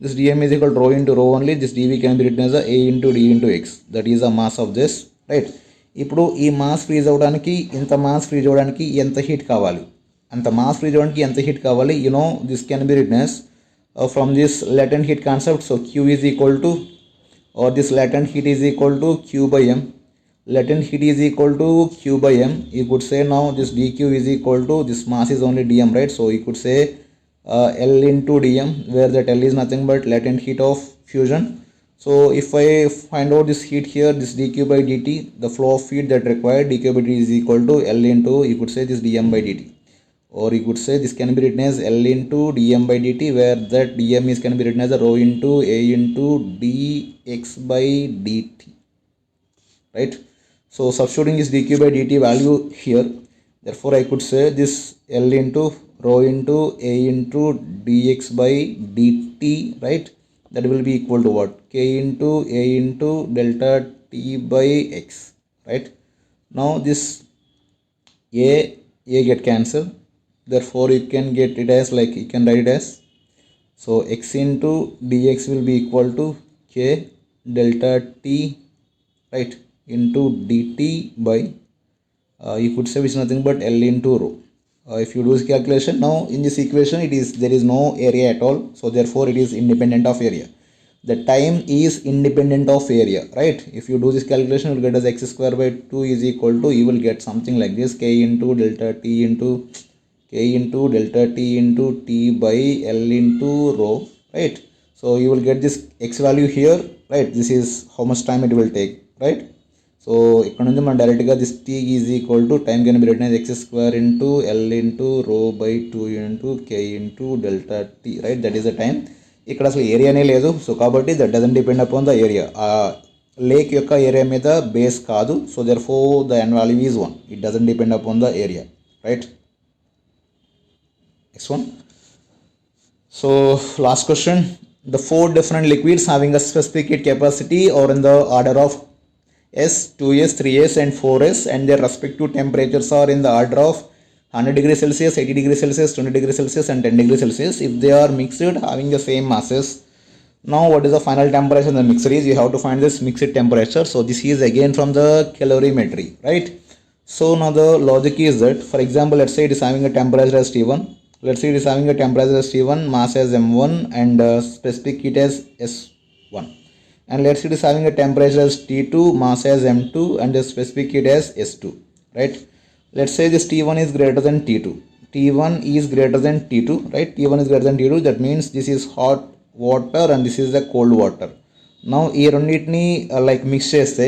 This dm is equal to rho into rho only. This dv can be written as a into d into x. That is the mass of this, right? ఇప్పుడు ఈ mass freeze అవ్వడానికి, ఇంత mass freeze అవ్వడానికి ఎంత heat కావాలి, అంత mass freeze అవ్వడానికి ఎంత హీట్ కావాలి, this can be written as from this latent heat concept. So q is equal to or this latent heat is equal to Q by M. Latent heat is equal to Q by M. You could say now this dq is equal to this mass is only dm, right? So you could say L into dm, where that L is nothing but latent heat of fusion. So if I find out this heat here, this dq by dt, the flow of heat that required dq by dt is equal to L into, you could say, this dm by dt, or you could say this can be written as L into dm by dt, where that dm is can be written as a rho into a into dx by dt, right? So substituting this dq by dt value here, therefore I could say this L into rho into a into dx by dt, right? That will be equal to what? K into a into delta t by x, right? Now this a get cancelled, therefore you can get it as, like, you can write it as, so x into dx will be equal to k delta t, right, into dt by you could say which is nothing but L into rho. If you do this calculation, now in this equation there is no area at all, so therefore it is independent of area. The time is independent of area, right? If you do this calculation, you will get as x square by 2 is equal to, you will get something like this, k into delta t into delta t into t by L into rho, right? So you will get this x value here, right? This is how much time it will take, right? So ఇక్కడ నుంచి మనం డైరెక్ట్గా this T is equal to time can be written as X square into L into rho by 2 into K into delta T, right? That is the time. ఇక్కడ అసలు ఏరియానే లేదు, so కాబట్టి that doesn't depend upon the area. ఆ lake యొక్క area మీద base కాదు, so therefore the N value is 1. It doesn't depend upon the area, right? Next one. So last question. The 4 different liquids having a specific heat capacity or in the order of S, 2S, 3S and 4S, and their respective temperatures are in the order of 100 degrees Celsius, 80 degrees Celsius, 20 degrees Celsius and 10 degrees Celsius. If they are mixed having the same masses, now what is the final temperature in the mixture is, you have to find this mixed temperature. So this is again from the calorimetry, right? So now the logic is that, for example, let's say it is having a temperature as T1. Let's say it is having a temperature as T1, mass as M1 and specific heat as S1. And let's say it is having a temperature as T2, mass as M2 and the specific heat as S2, right? Let's say this T1 is greater than T2. T1 is greater than T2, right? T1 is greater than T2. That means this is hot water and this is the cold water. Now ఈ రెండింటిని like mix చేస్తే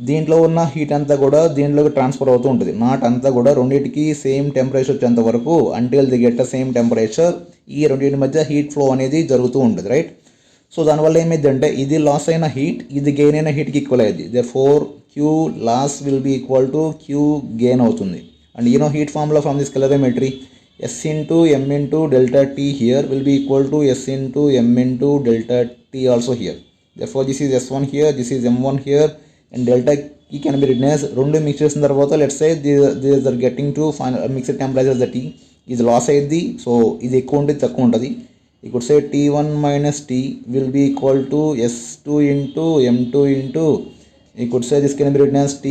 దీంట్లో ఉన్న heat అంతా కూడా దీంట్లోకి transfer అవుతూ ఉంటుంది. నాట్ అంతా కూడా రెండింటికి సేమ్ టెంపరేచర్ వచ్చేంత వరకు, until the get the same temperature, ఈ రెండింటి మధ్య హీట్ ఫ్లో అనేది జరుగుతూ ఉంటుంది, రైట్? సో దానివల్ల ఏమైందంటే ఇది లాస్ అయిన హీట్ ఇది గెయిన్ అయిన హీట్కి ఈక్వల్ అయ్యింది. Therefore Q loss will be equal to Q gain అవుతుంది. And you know heat formula from this calorimetry, S into M into delta T here will be equal to S into M into delta T also here. Therefore this is S1 here, this is M1 here, and delta E can be written as, రెండు mix చేసిన తర్వాత let's say these are getting to final mixed temperature as the T is loss అయ్యింది. సో ఇది ఎక్కువ ఉంటుంది తక్కువ ఉంటుంది. You could say T1 minus T will be equal to S2 into M2 into, you could say this can be written as T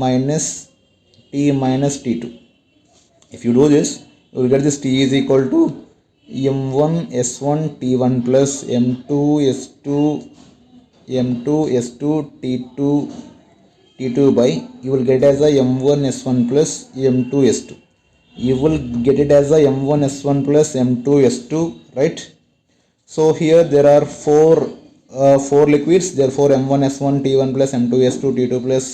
minus T2. If you do this, you will get this T is equal to M1 S1 T1 plus M2 S2 T2 by, you will get as a M1 S1 plus M2 S2. You will get it as a M1 S1 plus M2 S2, right? So here there are four liquids, therefore M1 S1 T1 plus M2 S2 T2 plus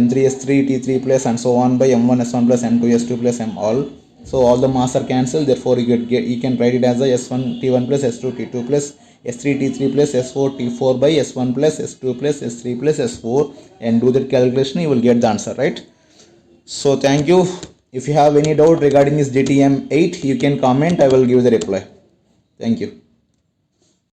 M3 S3 T3 plus and so on by M1 S1 plus M2 S2 plus M all. So all the mass are cancelled, therefore you can write it as a S1 T1 plus S2 T2 plus S3 T3 plus S4 T4 by S1 plus S2 plus S3 plus S4, and do that calculation, you will get the answer, right? So thank you. If you have any doubt regarding this DTM 8, you can comment, I will give the reply. Thank you.